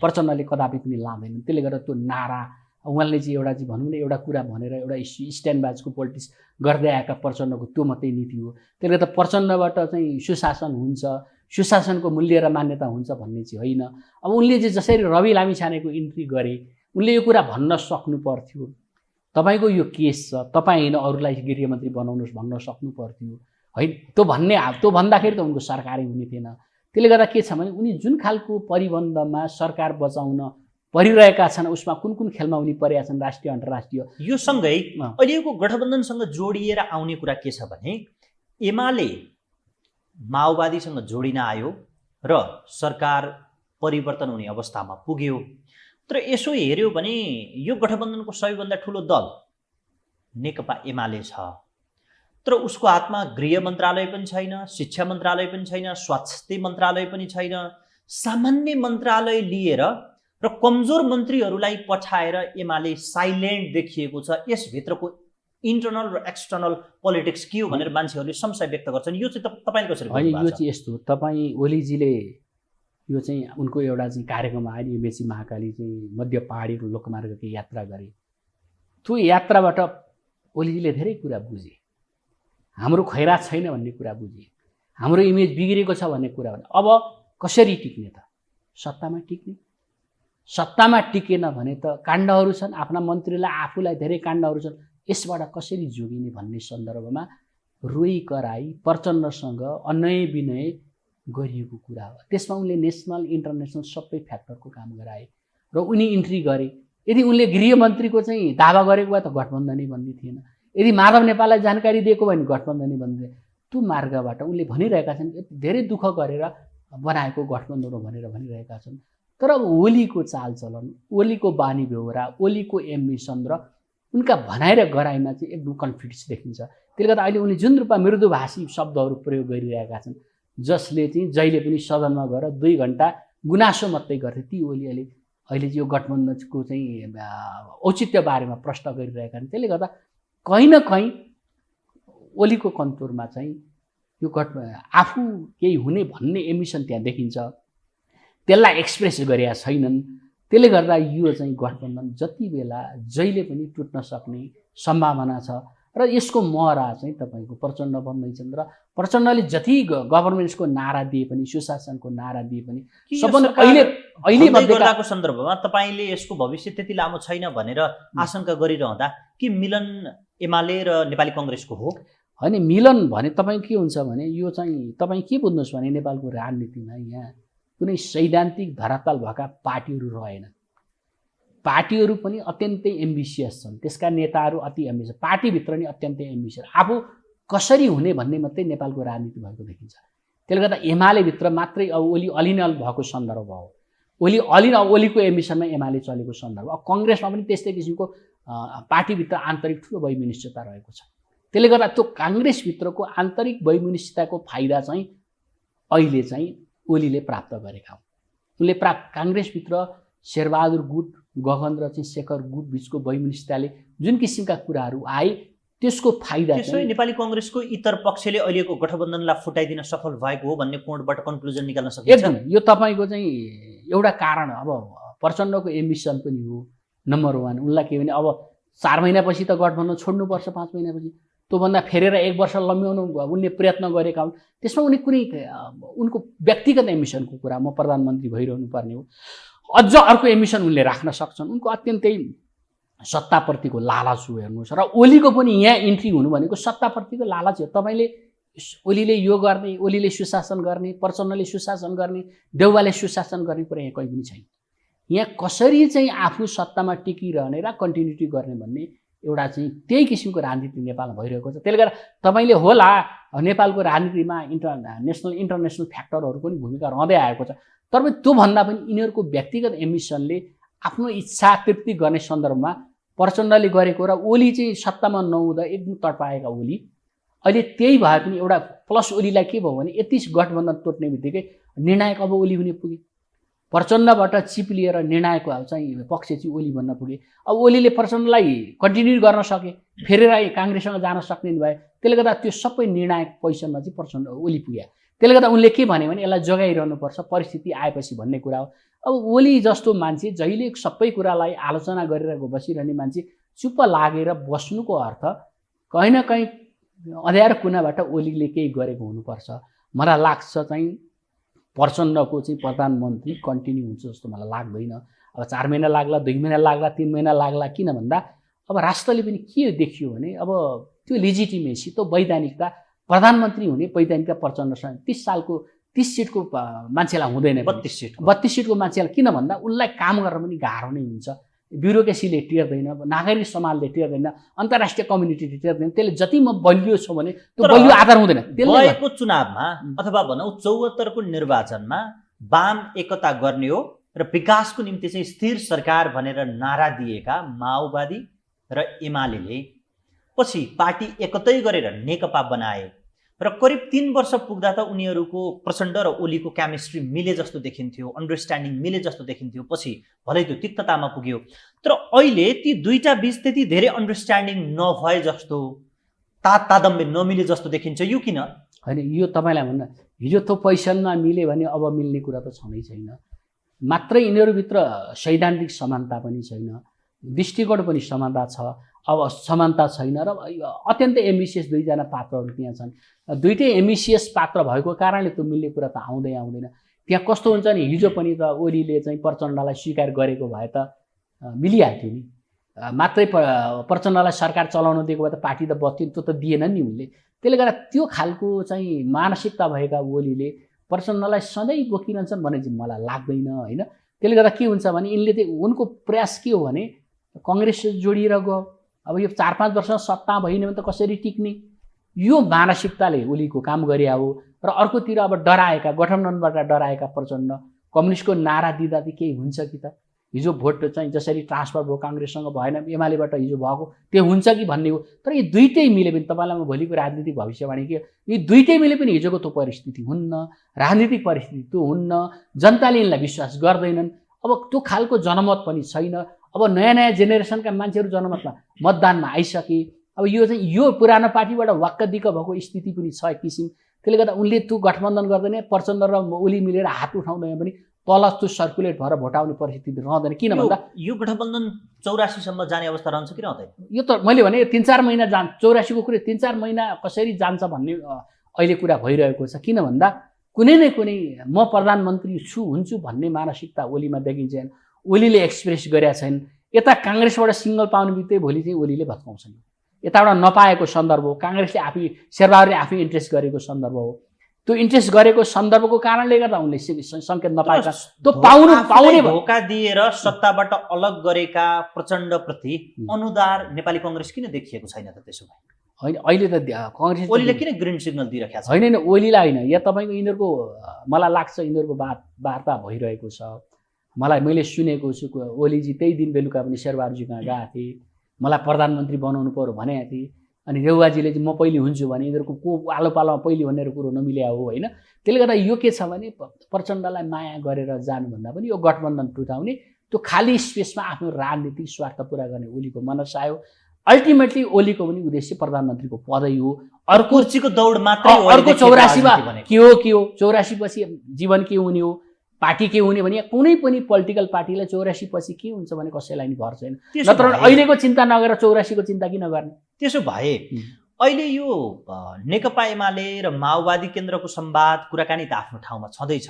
प्रचण्डले कदापि पनि लाँदैन। त्यसले गर्दा त्यो नारा उहाँले चाहिँ एउटा चाहिँ भनौँ न एउटा कुरा भनेर एउटा स्ट्यान्डबाजको पोलिटिक्स गर्दै आएका प्रचण्डको त्यो मात्रै नीति हो। त्यसले गर्दा प्रचण्डबाट चाहिँ सुशासन हुन्छ, सुशासनको मूल्य र मान्यता हुन्छ भन्ने चाहिँ होइन। अब उनले चाहिँ जसरी रवि लामिछानेको इन्ट्री गरे उनले यो कुरा भन्न सक्नु पर्थ्यो, तपाईँको यो केस छ, तपाईँ होइन अरूलाई गृहमन्त्री बनाउनुहोस् भन्न सक्नु पर्थ्यो होइन। त्यो भन्दाखेरि त उनको सरकारै हुने थिएन। त्यसले गर्दा के छ भने उनी जुन खालको परिबन्धमा सरकार बचाउन परिरहेका छन् उसमा कुन कुन खेलमा उनी परेका छन् राष्ट्रिय अन्तर्राष्ट्रिय। यो सँगै अहिलेको गठबन्धनसँग जोडिएर आउने कुरा के छ भने एमाले माओवादीसँग जोडिन आयो र सरकार परिवर्तन हुने अवस्थामा पुग्यो। तर यसो हेऱ्यो भने यो गठबन्धनको सबैभन्दा ठुलो दल नेकपा एमाले छ, तर उसको हातमा गृह मन्त्रालय पनि छैन, शिक्षा मन्त्रालय पनि छैन, स्वास्थ्य मन्त्रालय पनि छैन। सामान्य मन्त्रालय लिएर र कमजोर मन्त्रीहरूलाई पठाएर एमाले साइलेन्ट देखिएको छ। यसभित्रको इन्टर्नल र एक्सटर्नल पोलिटिक्स के हो भनेर मान्छेहरूले संशय व्यक्त गर्छन्। यो चाहिँ तपाईँले कसरी होइन? यो चाहिँ यस्तो, तपाईँ ओलीजीले यो चाहिँ उनको एउटा चाहिँ कार्यक्रम आयो नि, मेची महाकाली चाहिँ मध्य पहाडी लोकमार्गको यात्रा गरे। त्यो यात्राबाट ओलीजीले धेरै कुरा बुझे, हाम्रो खैरात छैन भन्ने कुरा बुझे, हाम्रो इमेज बिग्रेको छ भन्ने कुरा भने अब कसरी टिक्ने त? सत्तामा टिक्ने। सत्तामा टिकेन भने त काण्डहरू छन्, आफ्ना मन्त्रीलाई आफूलाई धेरै काण्डहरू छन्, यसबाट कसरी जोगिने भन्ने सन्दर्भमा रोइ कराई प्रचण्डसँग अन्याय विनय गरिएको कुरा हो। त्यसमा उनले नेसनल इन्टरनेसनल सबै फ्याक्टरको काम गराए र उनी इन्ट्री गरे। यदि उनले गृहमन्त्रीको चाहिँ दावा गरेको भए त गठबन्धनै बन्ने थिएन। यदि माधव नेपाललाई जानकारी दिएको भने गठबन्धनै बन्ने। त्यो मार्गबाट उनले भनिरहेका छन् धेरै दुःख गरेर बनाएको गठबन्धन हो भनेर भनिरहेका छन्। तर अब ओलीको चालचलन, ओलीको बानी बेहोरा, ओलीको एम्बिसन र उनका भनाइ र गराइमा चाहिँ एकदम कन्फ्लिक्ट देखिन्छ। त्यसले गर्दा अहिले उनी जुन रूपमा मृदुभाषी शब्दहरू प्रयोग गरिरहेका छन् जसले चाहिँ जहिले पनि सदनमा गएर 2 घन्टा गुनासो मात्रै गर्थे, ती ओली अहिले चाहिँ यो गठबन्धनको चाहिँ औचित्य बारेमा प्रश्न गरिरहेका छन्। त्यसले गर्दा कहीँ न कहीँ ओलीको कन्तुरमा चाहिँ यो आफू केही हुने भन्ने एम्बिसन त्यहाँ देखिन्छ, त्यसलाई एक्सप्रेस गरेका छैनन्। त्यसले गर्दा यो चाहिँ गठबन्धन जति बेला जहिले पनि टुट्न सक्ने सम्भावना छ र यसको महरा चाहिँ तपाईँको प्रचण्ड बन्दैछन् र प्रचण्डले जति गभर्मेन्ट्सको नारा दिए पनि, सुशासनको नारा दिए पनि अहिले गर्दाको सन्दर्भमा तपाईँले यसको भविष्य त्यति लामो छैन भनेर आशंका गरिरहँदा के मिलन एमाले र नेपाली कङ्ग्रेसको हो? होइन, मिलन भने तपाईँ के हुन्छ भने यो चाहिँ तपाईँ के बुझ्नुहोस् भने नेपालको राजनीतिमा यहाँ कुनै सैद्धान्तिक धरातल भएका पार्टीहरू रहेन। पार्टीहरू पनि अत्यन्तै एम्बिसियस छन्, त्यसका नेताहरू अति एम्बिसियस, पार्टीभित्र नि अत्यन्तै एम्बिसियस, आफू कसरी हुने भन्ने मात्रै नेपालको राजनीति भएको देखिन्छ। त्यसले गर्दा एमालेभित्र मात्रै अब ओली अलिनल भएको सन्दर्भ हो, ओलीको एम्बिसनमा एमाले चलेको सन्दर्भ। अब कङ्ग्रेसमा पनि त्यस्तै किसिमको पार्टीभित्र आन्तरिक ठुलो वैमनस्यता रहेको छ। त्यसले गर्दा त्यो काङ्ग्रेसभित्रको आन्तरिक वैमनस्यताको फाइदा चाहिँ अहिले चाहिँ ओलीले प्राप्त गरेका हुन्। उनले काङ्ग्रेसभित्र शेरबहादुर गुट, गगन र चाहिँ शेखर गुट बिचको वैमनस्यताले जुन किसिमका कुराहरू आए त्यसको फाइदा चाहिँ नेपाली कङ्ग्रेसको इतर पक्षले अहिलेको गठबन्धनलाई फुटाइदिन सफल भएको हो भन्ने कोणबाट कन्क्लुजन निकाल्न सकिन्छ। एकदम यो तपाईँको चाहिँ एउटा कारण अब प्रचण्डको एम्बिसन पनि हो नम्बर 1। उनलाई के भने अब 4 महिनापछि त गठबन्धन छोड्नुपर्छ, 5 महिनापछि त्योभन्दा फेरेर 1 वर्ष लम्ब्याउनु उनले प्रयत्न गरेका हुन्। त्यसमा उनी कुनै उनको व्यक्तिगत एम्बिसनको कुरा, म प्रधानमन्त्री भइरहनु पर्ने हो, अझ अर्को एम्बिसन उनले राख्न सक्छन्। उनको अत्यन्तै सत्ताप्रतिको लालच हो हेर्नुहोस्। र ओलीको पनि यहाँ इन्ट्री हुनु भनेको सत्ताप्रतिको लालच हो। तपाईँले ओलीले यो गर्ने, ओलीले सुशासन गर्ने, प्रचण्डले सुशासन गर्ने, देउवाले सुशासन गर्ने कुरा यहाँ कहीँ पनि छैन। यहाँ कसरी चाहिँ आफू सत्तामा टिकिरहने र कन्टिन्युटी गर्ने भन्ने एउटा चाहिँ त्यही किसिमको राजनीति नेपालमा भइरहेको छ। त्यसले गर्दा तपाईँले होला नेपालको राजनीतिमा नेसनल इन्टरनेसनल फ्याक्टरहरू पनि भूमिका रहँदै आएको छ, तर त्योभन्दा पनि यिनीहरूको व्यक्तिगत एम्बिसनले आफ्नो इच्छा तृप्ति गर्ने सन्दर्भमा प्रचण्डले गरेको र ओली चाहिँ सत्तामा नहुँदा एकदम तडपाएका ओली अहिले त्यही भए पनि एउटा प्लस ओलीलाई के भयो भने यति गठबन्धन तोड्ने बित्तिकै निर्णायक अब ओली हुने पुगे। प्रचण्डबाट चिप लिएर निर्णायक चाहिँ पक्ष चाहिँ ओली बन्न पुगे। अब ओलीले प्रचण्डलाई कन्टिन्यू गर्न सके, फेरेर काङ्ग्रेससँग जान सक्ने भए, त्यसले गर्दा त्यो सबै निर्णायक पोजिसनमा चाहिँ प्रचण्ड ओली पुग्यो। त्यसले गर्दा उनले के भने यसलाई जोगाइरहनुपर्छ परिस्थिति आएपछि भन्ने कुरा हो। अब ओली जस्तो मान्छे जहिले सबै कुरालाई आलोचना गरेर बसिरहने मान्छे चुप्प लागेर बस्नुको अर्थ कहीँ न कहीँ अँध्यारो कुनाबाट ओलीले केही गरेको हुनुपर्छ। मलाई लाग्छ चाहिँ प्रचण्डको चाहिँ प्रधानमन्त्री कन्टिन्यू हुन्छ जस्तो मलाई लाग्दैन। अब 4 महिना लाग्ला, 2 महिना लाग्ला, 3 महिना लाग्ला, किन भन्दा अब राष्ट्रले पनि के देखियो भने अब त्यो लेजिटिमेसी, त्यो वैधानिकता, प्रधानमन्त्री हुने वैधानिकता प्रचण्डसँग 30 सालको 30 सिटको मान्छेलाई हुँदैन, 32 सिटको मान्छेलाई, किन भन्दा उनलाई काम गर्न पनि गाह्रो नै हुन्छ। ब्युरोक्रेसीले टेर्दैन, नागरिक समाजले टेर्दैन, अन्तर्राष्ट्रिय कम्युनिटीले टेर्दैन। त्यसले जति म बलियो छ भने त्यो बलियो आधार हुँदैन। गएको चुनावमा अथवा भनौँ 74 को निर्वाचनमा वाम एकता गर्ने हो र विकासको निम्ति चाहिँ स्थिर सरकार भनेर नारा दिएका माओवादी र एमाले पछि पार्टी एकतै गरेर नेकपा बनाए र करिब 3 वर्ष पुग्दा त उनीहरूको प्रचण्ड र ओलीको केमिस्ट्री मिले जस्तो देखिन्थ्यो, अन्डरस्ट्यान्डिङ मिले जस्तो देखिन्थ्यो। पछि भलै त्यो तिक्ततामा पुग्यो, तर अहिले ती दुईटा बीच त्यति धेरै अन्डरस्ट्यान्डिङ नभए जस्तो, तादम्य नमिले जस्तो देखिन्छ। यो किन? होइन, यो तपाईँलाई भन्न हिजो त्यो पोजिसनमा मिले भने अब मिल्ने कुरा त छँदै छैन। मात्रै यिनीहरूभित्र सैद्धान्तिक समानता पनि छैन, दृष्टिकोण पनि समानता छ, अब समानता छैन र अत्यन्तै एम्बिसियस दुईजना पात्रहरू त्यहाँ छन्। दुईटै एम्बिसियस पात्र भएको कारणले त्यो मिल्ने कुरा त आउँदैन। त्यहाँ कस्तो हुन्छ नि, हिजो पनि त ओलीले चाहिँ प्रचण्डलाई स्वीकार गरेको भए त मिलिहाल्थ्यो नि। मात्रै प्रचण्डलाई सरकार चलाउन दिएको भए त पार्टी त बस्थ्यो, त्यो त दिएन नि उनले। त्यसले गर्दा त्यो खालको चाहिँ मानसिकता भएका ओलीले प्रचण्डलाई सधैँ बोकिरहन्छन् भन्ने चाहिँ मलाई लाग्दैन होइन। त्यसले गर्दा के हुन्छ भने यिनले चाहिँ उनको प्रयास के हो भने कङ्ग्रेस जोडिएर गयो। अब यो 4-5 वर्ष सत्ता भएन भने त कसरी टिक्ने, यो मानसिकताले ओलीको काम गरे हो। र अर्कोतिर अब डराएका, गठबन्धनबाट डराएका प्रचण्ड कम्युनिस्टको नारा दिँदा चाहिँ केही हुन्छ कि त? हिजो भोट चाहिँ जसरी ट्रान्सफर भयो काङ्ग्रेससँग भएन, एमालेबाट हिजो भएको त्यो हुन्छ कि भन्ने हो। तर यी दुईटै मिले पनि, तपाईँलाई म भोलिको राजनीतिक भविष्यवाणी के, यी दुईटै मिले पनि हिजोको त्यो परिस्थिति हुन्न, राजनीतिक परिस्थिति त्यो हुन्न, जनताले यिनलाई विश्वास गर्दैनन्। अब त्यो खालको जनमत पनि छैन। अब नयाँ जेनेरेसनका मान्छेहरू जनमतमा मतदानमा आइसके। अब यो चाहिँ यो पुरानो पार्टीबाट वाक्क दिक्क भएको स्थिति पनि छ एक किसिम। त्यसले गर्दा उनले त्यो गठबन्धन गर्दैन, प्रचण्ड र ओली मिलेर हात उठाउँदैन पनि तल त्यो सर्कुलेट भएर भोट आउने परिस्थिति रहँदैन। किन भन्दा यो गठबन्धन 84 सम्म जाने अवस्था रहन्छ कि रहँदैन? यो त मैले भने 3-4 महिना 84 को कुरा 3-4 महिना कसरी जान्छ भन्ने अहिले कुरा भइरहेको छ। किन भन्दा कुनै न कुनै म प्रधानमन्त्री हुन्छु भन्ने मानसिकता ओलीमा देखिन्छ। ओलीले एक्सप्रेस गरेका छैन। यता काङ्ग्रेसबाट सिङ्गल पाउने बित्तिकै भोलि चाहिँ ओलीले भत्काउँछन्। यताबाट नपाएको सन्दर्भ हो, काङ्ग्रेसले आफै शेरबहादुरले आफै इन्ट्रेस्ट गरेको सन्दर्भ हो। त्यो इन्ट्रेस्ट गरेको सन्दर्भको कारणले गर्दा उनले सङ्केत नपाएका, त्यो पाउने धोका दिएर सत्ताबाट अलग गरेका प्रचण्डप्रति अनुदार नेपाली कङ्ग्रेस किन देखिएको छैन त? त्यसो भए होइन, अहिले त कङ्ग्रेस ओलीले किन ग्रिन सिग्नल दिइरहेको छ? होइन, ओलीलाई होइन, यहाँ तपाईँको यिनीहरूको मलाई लाग्छ यिनीहरूको वार्ता भइरहेको छ। मैले सुनेको छु ओलीजी त्यही दिन बेलुका पनि शेरबहादुरजी कहाँ गएको थिए, मलाई प्रधानमन्त्री बनाउनु पर्यो भनेको थिए। अनि रेउवाजीले चाहिँ म पहिले हुन्छु भने यिनीहरूको को आलो पालोमा पहिले भनेर कुरो नमिल्या हो होइन। त्यसले गर्दा यो के छ भने प्रचण्डलाई माया गरेर जानुभन्दा पनि यो गठबन्धन टुटाउने, त्यो खाली स्पेसमा आफ्नो राजनीतिक स्वार्थ पुरा गर्ने ओलीको मनसा हो। अल्टिमेटली ओलीको पनि उद्देश्य प्रधानमन्त्रीको पदै हो। अर्को कुर्सीको दौड मात्रै, अर्को 84मा के हो 84 पछि जीवन के हुने हो, पार्टी के हुने भने कुनै पनि पोलिटिकल पार्टीलाई 84 पछि के हुन्छ भने कसैलाई नि भर छैन। नत्र अहिलेको चिन्ता नगरेर 84 को चिन्ता किन गर्ने? त्यसो भए अहिले यो नेकपा एमाले र माओवादी केन्द्रको संवाद कुराकानी त आफ्नो ठाउँमा छँदैछ।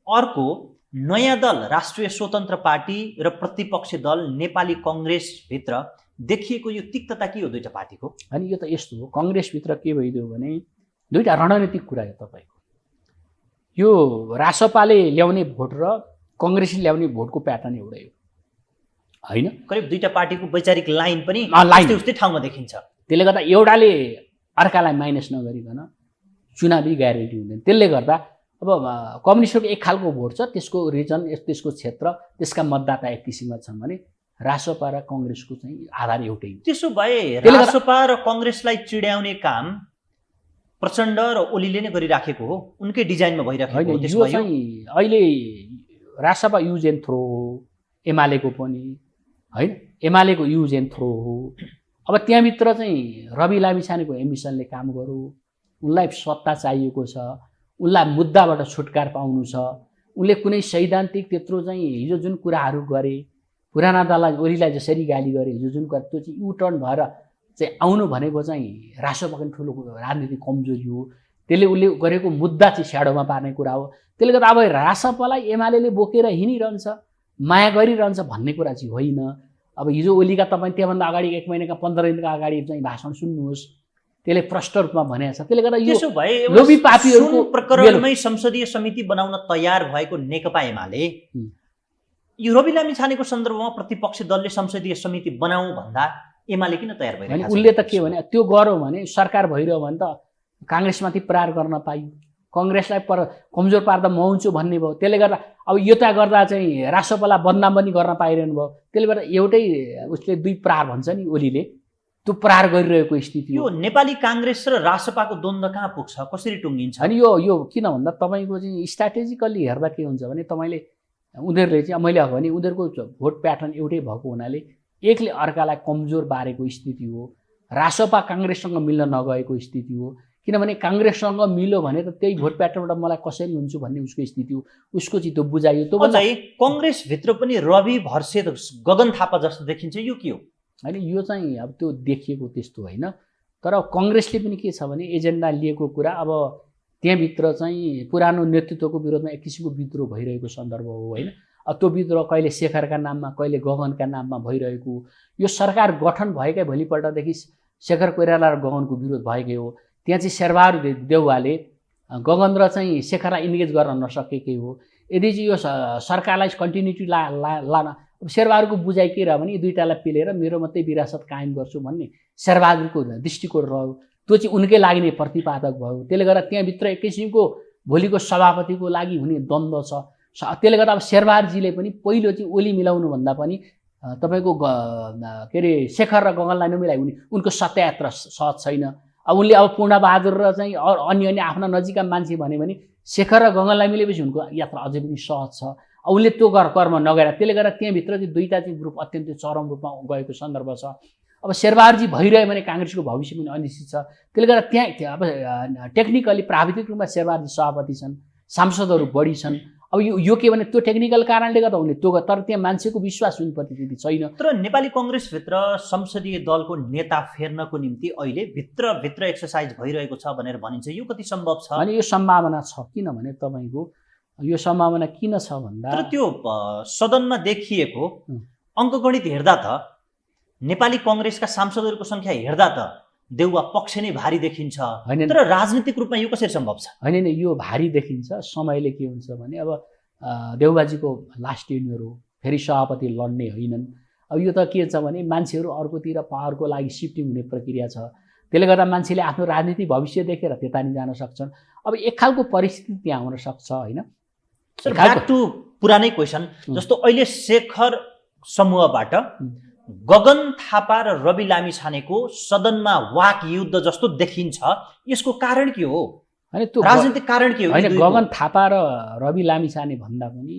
अर्को नयाँ दल राष्ट्रिय स्वतन्त्र पार्टी र प्रतिपक्षी दल नेपाली कङ्ग्रेसभित्र देखिएको यो तिक्तता के हो दुईटा पार्टीको? अनि यो त यस्तो हो, कङ्ग्रेसभित्र के भइदियो भने दुईटा रणनीतिक कुरा हो तपाईँको। यो रासपाले ल्याउने भोट र कङ्ग्रेसले ल्याउने भोटको प्याटर्न एउटै हो होइन। करिब दुईटा पार्टीको वैचारिक लाइन पनि उस्तै ठाउँमा देखिन्छ। त्यसले गर्दा एउटाले अर्कालाई माइनस नगरिकन चुनावी ग्यारेन्टी हुँदैन। त्यसले गर्दा अब कम्युनिस्टको एक खालको भोट छ, त्यसको रिजन, त्यसको क्षेत्र, त्यसका मतदाता एक किसिमका छन् भने रासपा र कङ्ग्रेसको चाहिँ आधार एउटै हो। त्यसो भए रासपा र कङ्ग्रेसलाई चिड्याउने काम प्रचण्ड र ओलीले नै गरिराखेको हो, उनकै डिजाइनमा भइराखेको हो। यो चाहिँ अहिले रासपा युज एन्ड थ्रो हो, एमालेको पनि होइन, एमालेको युज एन्ड थ्रो हो। अब त्यहाँभित्र चाहिँ रवि लामिछानेको एम्बिसनले काम गरौँ, उनलाई सत्ता चाहिएको छ, उनलाई मुद्दाबाट छुटकार पाउनु छ, उनले कुनै सैद्धान्तिक त्यत्रो चाहिँ हिजो जुन कुराहरू गरे, पुराना दललाई ओलीलाई जसरी गाली गरे, हिजो जुन कुरा त्यो चाहिँ युटर्न भएर चाहिँ आउनु भनेको चाहिँ रासपाको ठुलो राजनीतिक कमजोरी हो। त्यसले उसले गरेको मुद्दा चाहिँ स्याडोमा पार्ने कुरा हो। त्यसले गर्दा अब रासपालाई एमाले बोकेर हिँडिरहन्छ, माया गरिरहन्छ भन्ने कुरा चाहिँ होइन। अब हिजो ओलीका तपाईँ त्योभन्दा अगाडि 1 महिनाका 15 दिनका अगाडि चाहिँ भाषण सुन्नुहोस्, त्यसले प्रष्ट रूपमा भनेको छ। त्यसले गर्दा यो त्यसो भए लोभी पापीहरूको प्रकरणमै संसदीय समिति बनाउन तयार भएको नेकपा एमाले यो रवि लामिछानेको सन्दर्भमा प्रतिपक्षी दलले संसदीय समिति बनाऊ भन्दा एमाले किन तयार भइरहेको छ? उसले त के भने त्यो गर्यो भने सरकार भइरह्यो भने त काङ्ग्रेसमाथि प्रहार गर्न पाइयो, कङ्ग्रेसलाई कमजोर पार्दा म हुन्छु भन्ने भयो। त्यसले गर्दा अब यो त गर्दा चाहिँ रासपालाई बदनाम पनि गर्न पाइरहनु भयो। त्यसले गर्दा एउटै उसले 2 प्रहार भन्छ नि ओलीले, त्यो प्रहार गरिरहेको स्थिति यो नेपाली काङ्ग्रेस र रासपाको द्वन्द्व कहाँ पुग्छ, कसरी टुङ्गिन्छ? अनि यो किन भन्दा तपाईँको चाहिँ स्ट्राटेजिकल्ली हेर्दा के हुन्छ भने तपाईँले उनीहरूले चाहिँ मैले भने उनीहरूको भोट प्याटर्न एउटै भएको हुनाले एकले अर्कालाई कमजोर पारेको स्थिति हो। रासपा काङ्ग्रेससँग मिल्न नगएको स्थिति हो, किनभने काङ्ग्रेससँग मिल्यो भने त त्यही भोट प्याटर्नबाट मलाई कसरी हुन्छु भन्ने उसको स्थिति हो। उसको चाहिँ त्यो बुझाइयो। त्यो भन्दा कङ्ग्रेसभित्र पनि रवि भर्सेद गगन थापा जस्तो देखिन्छ, यो के हो? होइन, यो चाहिँ अब त्यो देखिएको त्यस्तो होइन। तर कङ्ग्रेसले पनि के छ भने एजेन्डा लिएको कुरा अब त्यहाँभित्र चाहिँ पुरानो नेतृत्वको विरोधमा एक किसिमको विद्रोह भइरहेको सन्दर्भ हो होइन। अब त्यो विद्रोह कहिले शेखरका नाममा, कहिले गगनका नाममा भइरहेको। यो सरकार गठन भएकै भोलिपल्टदेखि शेखर कोइराला र गगनको विरोध भएकै हो। त्यहाँ चाहिँ शेरबहादुर देउवाले गगन र चाहिँ शेखरलाई इन्गेज गर्न नसकेकै हो। यदि चाहिँ यो सरकारलाई कन्टिन्युटी लान अब शेरबहादुरको बुझाइ के रह्यो भने यी दुईटालाई पेलेर मेरो मात्रै विरासत कायम गर्छु भन्ने शेरबहादुरको दृष्टिकोण रह्यो। त्यो चाहिँ उनकै लागि नै प्रतिपादक भयो। त्यसले गर्दा त्यहाँभित्र एक किसिमको भोलिको सभापतिको लागि हुने द्वन्द्व छ। त्यसले गर्दा अब शेरबहादुरजीले पनि पहिलो चाहिँ ओली मिलाउनुभन्दा पनि तपाईँको के अरे शेखर र गगनलाई नमिलाइ हुने उनको सत्ययात्रा सहज छैन। अब उनले अब पूर्णबहादुर र चाहिँ अन्य आफ्ना नजिकका मान्छे भन्यो भने शेखर र गगनलाई मिलेपछि उनको यात्रा अझै पनि सहज छ। अब उनले त्यो कर्म नगरे। त्यसले गर्दा त्यहाँभित्र चाहिँ दुईवटा चाहिँ ग्रुप अत्यन्तै चरम रूपमा गएको सन्दर्भ छ। अब शेरबहादुरजी भइरह्यो भने काङ्ग्रेसको भविष्य पनि अनिश्चित छ। त्यसले गर्दा त्यहाँ अब टेक्निकली प्राविधिक रूपमा शेरबहादुरजी सभापति छन्, सांसदहरू बढी छन्। अब यो के भने त्यो टेक्निकल कारणले गर्दा उनले त्यो, तर त्यहाँ मान्छेको विश्वास हुने प्रतिनिधि छैन। तर नेपाली कङ्ग्रेसभित्र संसदीय दलको नेता फेर्नको निम्ति अहिले भित्र एक्सर्साइज भइरहेको छ भनेर भनिन्छ, यो कति सम्भव छ? अनि यो सम्भावना छ। किनभने तपाईँको यो सम्भावना किन छ भन्दा तर त्यो सदनमा देखिएको अङ्कगणित हेर्दा त नेपाली कङ्ग्रेसका सांसदहरूको सङ्ख्या हेर्दा त देउवा पक्ष नै भारी देखिन्छ। तर राजनीतिक रूपमा यो कसरी सम्भव छ? होइन, यो भारी देखिन्छ। समयले के हुन्छ भने अब देउबाजीको लास्ट टेन्युर हो, फेरि सभापति लड्ने होइनन्। अब यो त के छ भने मान्छेहरू अर्कोतिर पावरको लागि सिफ्टिङ हुने प्रक्रिया छ। त्यसले गर्दा मान्छेले आफ्नो राजनीतिक भविष्य देखेर त्यता नि जान सक्छन्। अब एक खालको परिस्थिति त्यहाँ हुन सक्छ होइन। ब्याक टु पुरानै क्वेसन, जस्तो अहिले शेखर समूहबाट गगन थापा र रवि लामिछानेको सदनमा वाक युद्ध जस्तो देखिन्छ, यसको कारण के हो? होइन, त्यो राजनीतिक कारण के हो? होइन, गगन थापा र रवि लामिछाने भन्दा पनि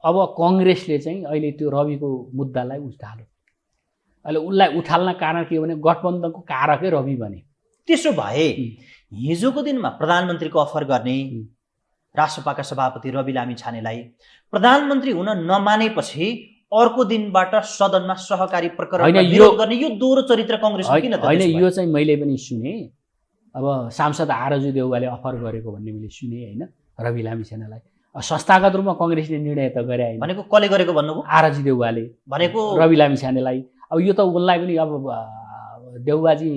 अब कङ्ग्रेसले चाहिँ अहिले त्यो रविको मुद्दालाई उठाल्यो। अहिले उनलाई उठाल्न कारण के हो भने गठबन्धनको कारकै रवि बने। त्यसो भए हिजोको दिनमा प्रधानमन्त्रीको अफर गर्ने राष्ट्रपाका सभापति रवि लामिछानेलाई प्रधानमन्त्री हुन नमानेपछि अर्को दिनबाट सदनमा सहकारी प्रकरणमा विरोध गर्ने यो दोहोरो चरित्र कङ्ग्रेसको किन? होइन, यो चाहिँ मैले पनि सुने। अब सांसद आरजु देउवाले अफर गरेको भन्ने मैले सुने होइन, रवि लामिछानेलाई। संस्थागत रूपमा कङ्ग्रेसले निर्णय त गरे होइन। भनेको कसले गरेको भन्नुभयो? आरजु देउवाले भनेको रवि लामिछानेलाई। अब यो त उनलाई पनि अब देउवाजी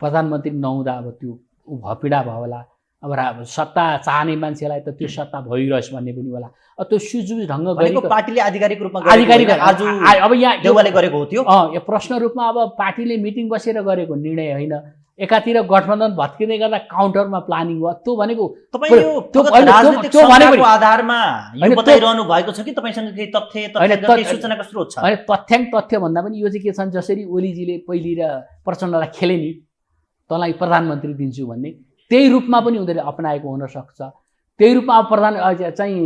प्रधानमन्त्री नहुँदा अब त्यो भपिडा भयो होला। अब सत्ता चाहने मान्छेलाई त त्यो सत्ता भइरहोस् भन्ने पनि होला। अब त्यो सुझबुझ ढङ्ग गरेको पार्टीले आधिकारिक रूपमा आज अब यहाँ देउवाले गरेको हो त्यो। यो प्रश्न रूपमा अब पार्टीले मिटिङ बसेर गरेको निर्णय होइन। एकातिर गठबन्धन भत्किँदै गर्दा काउन्टरमा प्लानिङ भयो। त्यो भनेको आधारमा बताइरहनु भएको छ कि तपाईँसँग केही तथ्य सूचनाको स्रोत छ? होइन, तथ्याङ्क तथ्य भन्दा पनि यो चाहिँ के छ जसरी ओलीजीले पहिले र प्रचण्डलाई खेले नि तँलाई प्रधानमन्त्री दिन्छु भन्ने, त्यही रूपमा पनि उनीहरूले अपनाएको हुनसक्छ। त्यही रूपमा अब प्रधान चाहिँ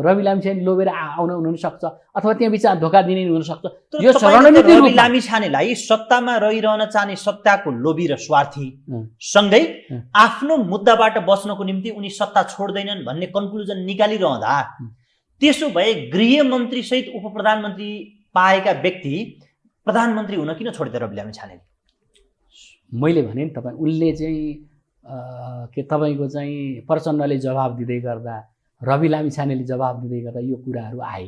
रवि लामिछाने लोभेर आउन हुनसक्छ अथवा त्यहाँ बिचमा धोका दिने हुनसक्छ। यो रणनीतिक रवि रूपमा लामिछानेलाई सत्तामा रहिरहन चाहने सत्ताको लोभी र स्वार्थी सँगै आफ्नो मुद्दाबाट बच्नको निम्ति उनी सत्ता छोड्दैनन् भन्ने कन्क्लुजन निकालिरहँदा त्यसो भए गृहमन्त्री सहित उप प्रधानमन्त्री पाएका व्यक्ति प्रधानमन्त्री हुन किन छोडिदिए रवि लामिछानेले? मैले भने नि तपाईँ उनले चाहिँ के तपाईँको चाहिँ प्रचण्डले जवाब दिँदै गर्दा रवि लामिछानेले जवाब दिँदै गर्दा यो कुराहरू आए।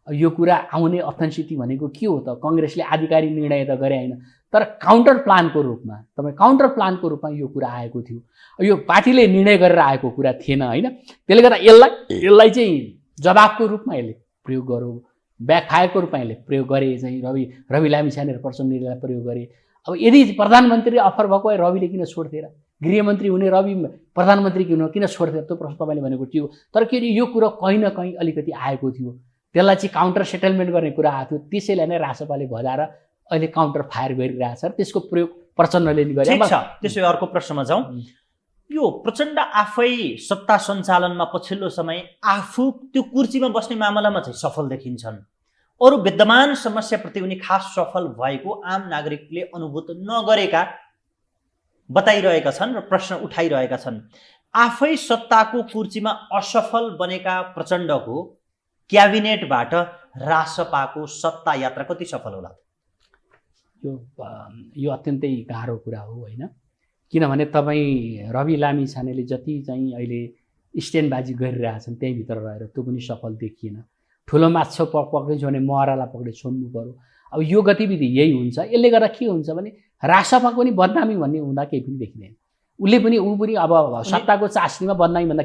यो कुरा आउने अथेन्टिसिटी भनेको के हो त? कङ्ग्रेसले आधिकारिक निर्णय त गरे होइन, तर काउन्टर प्लानको रूपमा काउन्टर प्लानको रूपमा यो कुरा आएको थियो। यो पार्टीले निर्णय गरेर आएको कुरा थिएन होइन। त्यसले गर्दा यसलाई चाहिँ जवाबको रूपमा यसले प्रयोग गर्यो, ब्याकफायरको रूपमा यसले प्रयोग गरे, चाहिँ रवि लामिछाने र प्रचण्डलाई प्रयोग गरे। अब यदि प्रधानमन्त्री अफर भएको भए रविले किन छोड्थेर? गृहमन्त्री हुने रवि प्रधानमन्त्री किन छोड्थेर? त्यो प्रश्न तपाईँले भनेको थियो। तर के अरे यो कुरो कहीँ न कहीँ अलिकति आएको थियो, त्यसलाई चाहिँ काउन्टर सेटलमेन्ट गर्ने कुरा आएको थियो। त्यसैलाई नै रासपाले भजाएर अहिले काउन्टर फायर गरिरहेछ र त्यसको प्रयोग प्रचण्डले नि गरे। त्यसो भए अर्को प्रश्नमा जाउँ। यो प्रचण्ड आफै सत्ता सञ्चालनमा पछिल्लो समय आफू त्यो कुर्सीमा बस्ने मामलामा चाहिँ सफल देखिन्छन्, अरू विद्यमान समस्याप्रति उनी खास सफल भएको आम नागरिकले अनुभूत नगरेका बताइरहेका छन् र प्रश्न उठाइरहेका छन्। आफै सत्ताको कुर्सीमा असफल बनेका प्रचण्डको क्याबिनेटबाट रासपाको सत्ता यात्रा कति सफल होला? यो अत्यन्तै गाह्रो कुरा हो होइन। किनभने तपाईँ रवि लामिछानेले जति चाहिँ अहिले स्ट्यान्डबाजी गरिरहेछन् त्यहीँभित्र रहेर त्यो पनि सफल देखिएन। ठुलो माछा पक्रिन्छ भने महरालाई पक्रेर छोड्नु पर्यो। अब यो गतिविधि यही हुन्छ। यसले गर्दा के हुन्छ भने रासपाको पनि बदनामी भन्ने हुँदा केही पनि देखिँदैन। ऊ पनि अब सत्ताको चासनीमा बदनामी भन्दा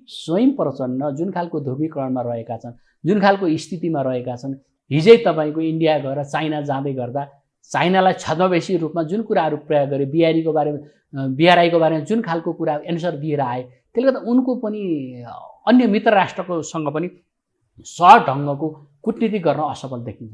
स्वयं प्रचण्ड जुन खालको ध्रुवीकरणमा रहेका छन्, जुन खालको स्थितिमा रहेका छन्, हिजै तपाईँको इन्डिया गएर चाइना जाँदै गर्दा चाइनालाई छद्मवेशी रूपमा जुन कुराहरू प्रयोग गरे, बिआरआईको बारेमा जुन खालको कुरा एन्सर दिएर आए, त्यसले गर्दा उनको पनि अन्य मित्र राष्ट्रकोसँग पनि सहज ढङ्गको कूटनीति गर्न असफल देखिन्छ।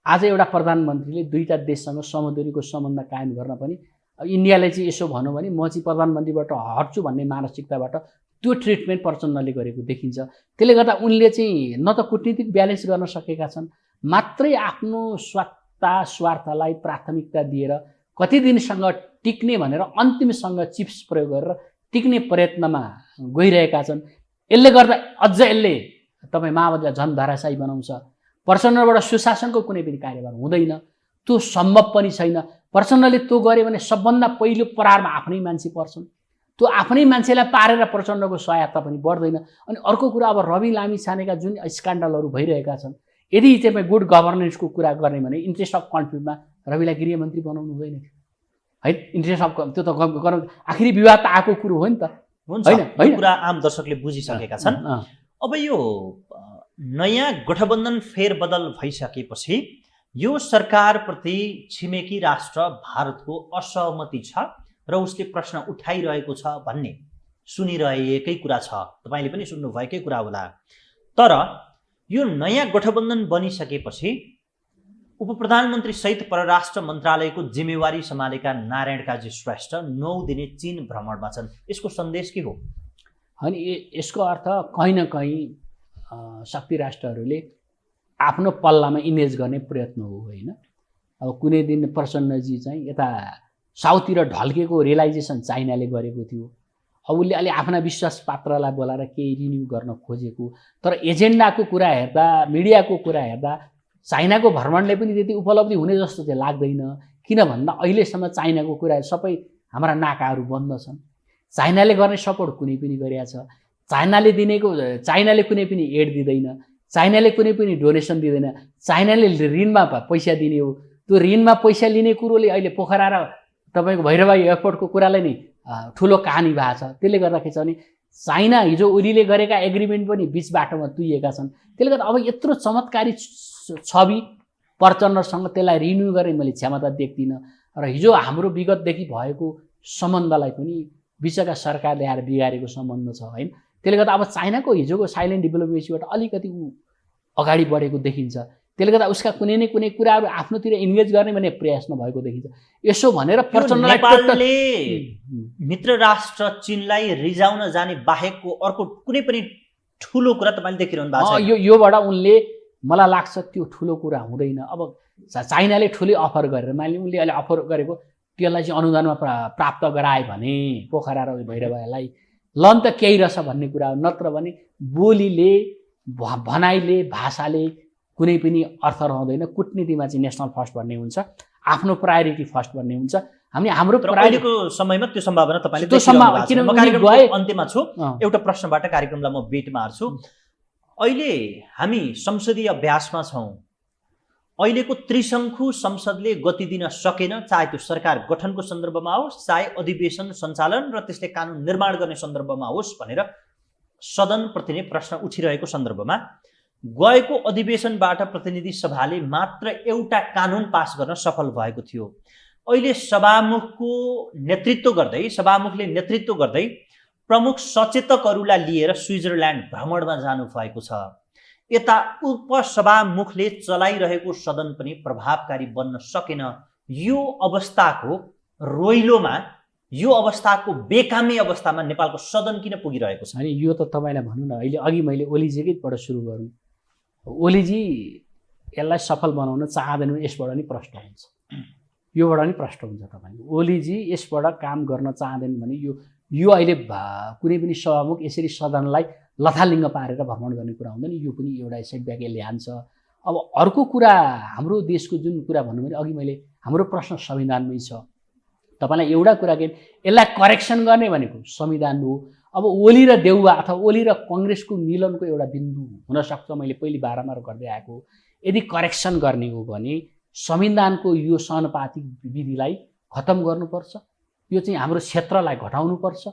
आज एउटा प्रधानमन्त्रीले दुईटा देशसँग समदुरीको सम्बन्ध कायम गर्न पनि इन्डियाले चाहिँ यसो भनौँ भने म चाहिँ प्रधानमन्त्रीबाट हट्छु भन्ने मानसिकताबाट त्यो ट्रिटमेन्ट प्रचण्डले गरेको देखिन्छ। त्यसले गर्दा उनले चाहिँ न त कूटनीतिक ब्यालेन्स गर्न सकेका छन्, मात्रै आफ्नो स्वार्थलाई प्राथमिकता दिएर कति दिनसँग टिक्ने भनेर अन्तिमसँग चिप्स प्रयोग गरेर टिक्ने प्रयत्नमा गइरहेका छन्। यसले गर्दा अझ यसले तपाईँ माओवादीलाई झन् धराशायी बनाउँछ। प्रचण्डबाट सुशासनको कुनै पनि कार्यभार हुँदैन, त्यो सम्भव पनि छैन। प्रचण्डले त्यो गऱ्यो भने सबभन्दा पहिलो प्रहारमा आफ्नै मान्छे पर्छन्, त्यो आफ्नै मान्छेलाई पारेर प्रचण्डको सहायता पनि बढ्दैन। अनि अर्को कुरा, अब रवि लामिछानेका जुन स्क्यान्डलहरू भइरहेका छन्, यदि तपाईँ गुड गभर्नेन्सको कुरा गर्ने भने इन्ट्रेस्ट अफ कन्फ्लिक्टमा रविलाई गृहमन्त्री बनाउनु हुँदैन है। इन्ट्रेस्ट अफ त्यो त आखिरी विवाद त आएको कुरो हो नि त, होइन? कुरा आम दर्शकले बुझिसकेका छन्। अब यो नयाँ गठबन्धन फेरबदल भइसकेपछि यो सरकारप्रति छिमेकी राष्ट्र भारतको असहमति छ र उसले प्रश्न उठाइरहेको छ भन्ने सुनिरहेकै कुरा छ, तपाईँले पनि सुन्नुभएकै कुरा होला। तर यो नयाँ गठबन्धन बनिसकेपछि उप प्रधानमन्त्री सहित परराष्ट्र मन्त्रालयको जिम्मेवारी सम्हालेका नारायण काजी श्रेष्ठ 9 दिने चीन भ्रमणमा छन्। यसको सन्देश के हो? अनि यसको अर्थ कहीँ न कहीँ शक्ति राष्ट्रहरूले आफ्नो पल्लामा इमेज गर्ने प्रयत्न हो होइन। अब कुनै दिन प्रचण्डजी चाहिँ यता साउथतिर ढल्केको रियलाइजेसन चाइनाले गरेको थियो। अब उसले अलि आफ्ना विश्वास पात्रलाई बोलाएर केही रिन्यू गर्न खोजेको, तर एजेन्डाको कुरा हेर्दा, मिडियाको कुरा हेर्दा चाइनाको भ्रमणले पनि त्यति उपलब्धि हुने जस्तो चाहिँ लाग्दैन। किन भन्दा अहिलेसम्म चाइनाको कुरा सबै हाम्रा नाकाहरू बन्द छन्। चाइनाले गर्ने सपोर्ट कुनै पनि गरेका छ, चाइनाले कुनै पनि एड दिँदैन, चाइनाले कुनै पनि डोनेसन दिँदैन, चाइनाले ऋणमा पैसा दिने हो। त्यो ऋणमा पैसा लिने कुरोले अहिले पोखरा र तपाईँको भैरवाई एयरपोर्टको कुरालाई नै ठुलो कहानी भएको छ। त्यसले गर्दाखेरि चाहिँ चाइना हिजो उरीले गरेका एग्रिमेन्ट पनि बिच बाटोमा तुइएका छन्। त्यसले गर्दा अब यत्रो चमत्कारी छवि प्रचण्डसँग त्यसलाई रिन्यू गर्ने मैले क्षमता देख्दिनँ। र हिजो हाम्रो विगतदेखि भएको सम्बन्धलाई पनि विश्वका सरकारले आएर बिगारेको सम्बन्ध छ होइन। त्यसले गर्दा अब चाइनाको हिजोको साइलेन्ट डिप्लोमेसीबाट अलिकति ऊ अगाडि बढेको देखिन्छ। त्यसले गर्दा उसका कुनै न कुनै कुराहरू आफ्नोतिर इन्गेज गर्ने भन्ने प्रयास नभएको देखिन्छ। यसो भनेर प्रचण्डलाई नेपालले मित्र राष्ट्र चीनलाई रिजाउन जाने बाहेकको अर्को कुनै पनि ठुलो कुरा तपाईँले देखिरहनु भएको छ? योबाट उनले मलाई लाग्छ त्यो ठुलो कुरा हुँदैन। अब चाइनाले ठुलै अफर गरेर मानिले उनले अहिले अफर गरेको त्यसलाई चाहिँ अनुदानमा प्राप्त गराए भने पोखरा र भैरवलाई लन त केही रहेछ भन्ने कुरा हो। नत्र भने बोलीले भनाइले भाषाले कुनै पनि अर्थ रहँदैन। कुटनीतिमा चाहिँ नेसनल फर्स्ट भन्ने हुन्छ, आफ्नो प्रायोरिटी फर्स्ट भन्ने हुन्छ। हाम्रो अहिलेको समयमा त्यो सम्भावना तपाईँले अन्त्यमा छु। एउटा प्रश्नबाट कार्यक्रमलाई म बिटमा हार्छु। अहिले हामी संसदीय अभ्यासमा छौँ। अहिलेको त्रिशङ्खु संसदले गति दिन सकेन, चाहे त्यो सरकार गठनको सन्दर्भमा होस्, चाहे अधिवेशन सञ्चालन र त्यसले कानुन निर्माण गर्ने सन्दर्भमा होस् भनेर सदनप्रति नै प्रश्न उठिरहेको सन्दर्भमा गएको अधिवेशनबाट प्रतिनिधि सभाले मात्र एउटा कानुन पास गर्न सफल भएको थियो। अहिले सभामुखले नेतृत्व गर्दै प्रमुख सचेतकहरूलाई लिएर स्विजरल्यान्ड भ्रमणमा जानु भएको छ। यता उपसभामुखले चलाइरहेको सदन पनि प्रभावकारी बन्न सकेन। यो अवस्थाको रोइलोमा, यो अवस्थाको बेकामी अवस्थामा नेपालको सदन किन पुगिरहेको छ? अनि यो त तपाईँलाई भनौँ न, अहिले अघि मैले ओलीजीकैबाट सुरु गरौँ। ओलीजी यसलाई सफल बनाउन चाहँदैन, यसबाट नि प्रश्न हुन्छ, योबाट नि प्रश्न हुन्छ। तपाईँको ओलीजी यसबाट काम गर्न चाहँदैन भने यो अहिले कुनै पनि सभामुख यसरी सदनलाई लथालिङ्ग पारेर भ्रमण गर्ने कुरा हुँदैन। यो पनि एउटा सेटब्याक यसले हान्छ। अब अर्को कुरा, हाम्रो देशको जुन कुरा भन्नु भने अघि मैले, हाम्रो प्रश्न संविधानमै छ। तपाईँलाई एउटा कुरा के, यसलाई करेक्सन गर्ने भनेको संविधान हो। अब ओली र देउवा अथवा ओली र कङ्ग्रेसको मिलनको एउटा बिन्दु हुनसक्छ, मैले पहिले बारम्बार गर्दै आएको। यदि करेक्सन गर्ने हो भने संविधानको यो समानुपातिक विधिलाई खत्तम गर्नुपर्छ, यो चाहिँ हाम्रो क्षेत्रलाई घटाउनुपर्छ।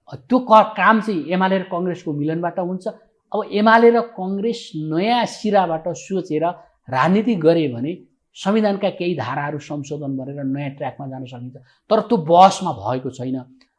त्यो काम चाहिँ एमाले र कङ्ग्रेसको मिलनबाट हुन्छ। अब एमाले र कङ्ग्रेस नयाँ सिराबाट सोचेर राजनीति गरे भने संविधानका केही धाराहरू संशोधन गरेर नयाँ ट्र्याकमा जान सकिन्छ। तर त्यो बहसमा भएको छैन।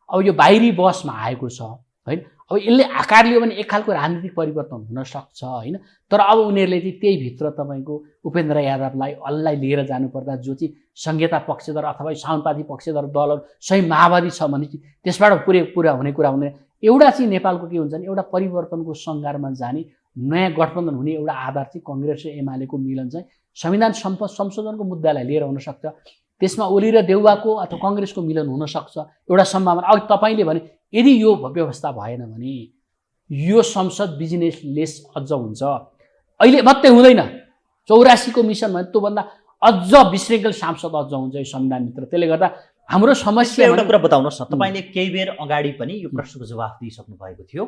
अब यो बाहिरी बहसमा आएको छ होइन। अब यसले आकार लियो भने एक खालको राजनीतिक परिवर्तन हुनसक्छ होइन। तर अब उनीहरूले चाहिँ त्यही भित्र तपाईँको उपेन्द्र यादवलाई अललाई लिएर जानुपर्दा जो चाहिँ संहिता पक्षधर अथवा समानुपातिक पक्षधर दलहरू सही माओवादी छ भने चाहिँ त्यसबाट पुरा हुने कुरा हुँदैन। एउटा चाहिँ नेपालको के हुन्छ भने एउटा परिवर्तनको सङ्घारमा जाने नयाँ गठबन्धन हुने एउटा आधार चाहिँ कङ्ग्रेस र एमालेको मिलन चाहिँ संविधान संशोधनको मुद्दालाई लिएर हुनसक्छ। त्यसमा ओली र देउवाको अथवा कङ्ग्रेसको मिलन हुनसक्छ, एउटा सम्भावना। अघि तपाईँले भने यदि यो व्यवस्था भएन भने यो संसद बिजनेसलेस अझ हुन्छ। अहिले मात्रै हुँदैन, 84को मिसन भने त्योभन्दा अझ विशृङ्खल सांसद अझ हुन्छ यो संविधानभित्र। त्यसले गर्दा हाम्रो समस्या एउटा कुरा बताउनुहोस् न, तपाईँले केही बेर अगाडि पनि यो प्रश्नको जवाफ दिइसक्नु भएको थियो।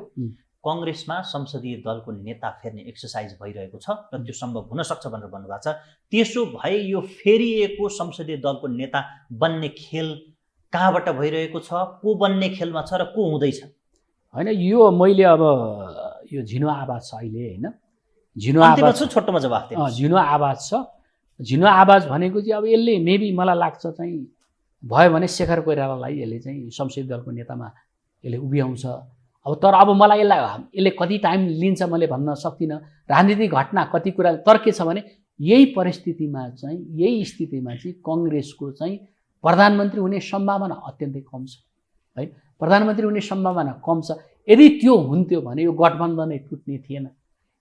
कङ्ग्रेसमा संसदीय दलको नेता फेर्ने एक्सर्साइज भइरहेको छ र त्यो सम्भव हुन सक्छ भनेर भन्नुभएको छ। त्यसो भए यो फेरिएको संसदीय दलको नेता बन्ने खेल कहाँबाट भइरहेको छ, को बन्ने खेलमा छ र को हुँदैछ? होइन, यो मैले अब यो झिनो आवाज छ अहिले होइन, झिनो आवाज छ, छोटोमा जवाफ दिनु। झिनो आवाज छ। झिनो आवाज भनेको चाहिँ अब यसले मेबी मलाई लाग्छ चाहिँ भयो भने शेखर कोइरालालाई यसले चाहिँ संसदीय दलको नेतामा यसले उभ्याउँछ। तर अब मलाई यसले कति टाइम लिन्छ मैले भन्न सक्दिनँ। राजनीतिक घटना कति कुरा, तर के छ भने यही परिस्थितिमा चाहिँ यही स्थितिमा चाहिँ कङ्ग्रेसको चाहिँ प्रधानमन्त्री हुने सम्भावना अत्यन्तै कम छ है। प्रधानमन्त्री हुने सम्भावना कम छ। यदि त्यो हुन्थ्यो भने यो गठबन्धनै टुट्ने थिएन।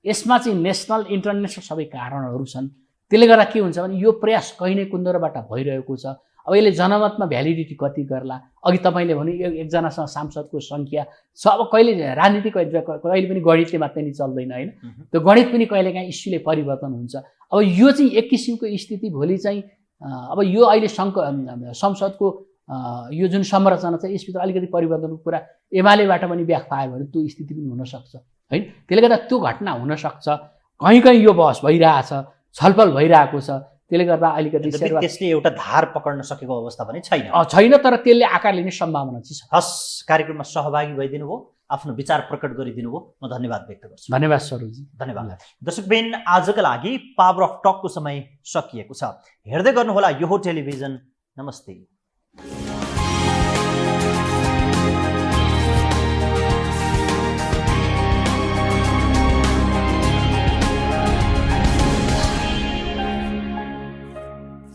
यसमा चाहिँ नेसनल इन्टरनेसनल सबै कारणहरू छन्। त्यसले गर्दा के हुन्छ भने यो प्रयास कहीँ न कुन्दरबाट भइरहेको छ। अब यसले जनमतमा भ्यालिडिटी कति गर्ला? अघि तपाईँले भने एकजनासँग सांसदको सङ्ख्या छ। अब कहिले राजनीति कहिले पनि गणितले मात्रै नि चल्दैन होइन। त्यो गणित पनि कहिलेकाहीँ इस्युले परिवर्तन हुन्छ। अब यो चाहिँ एक किसिमको स्थिति भोलि चाहिँ अब यो अहिले संसदको यो जुन संरचना छ यसभित्र अलिकति परिवर्तनको कुरा एमालेबाट पनि व्याख्या आयो भने त्यो स्थिति पनि हुनसक्छ होइन। त्यसले गर्दा त्यो घटना हुनसक्छ। कहीँ कहीँ यो बहस भइरहेछ, छलफल भइरहेको छ। त्यसले गर्दा अलिकति त्यसले एउटा धार पक्र्न सकेको अवस्था पनि छैन, तर त्यसले आकार लिने सम्भावना चाहिँ छ। हस्, कार्यक्रममा सहभागी भइदिनु भयो, आफ्नो विचार प्रकट गरिदिनु भयो, म धन्यवाद व्यक्त गर्छु। धन्यवाद स्वरूपजी, धन्यवाद। दर्शकबिन, आजका लागि पावर अफ टकको समय सकिएको छ। हेर्दै गर्नुहोला यो टेलिभिजन। नमस्ते।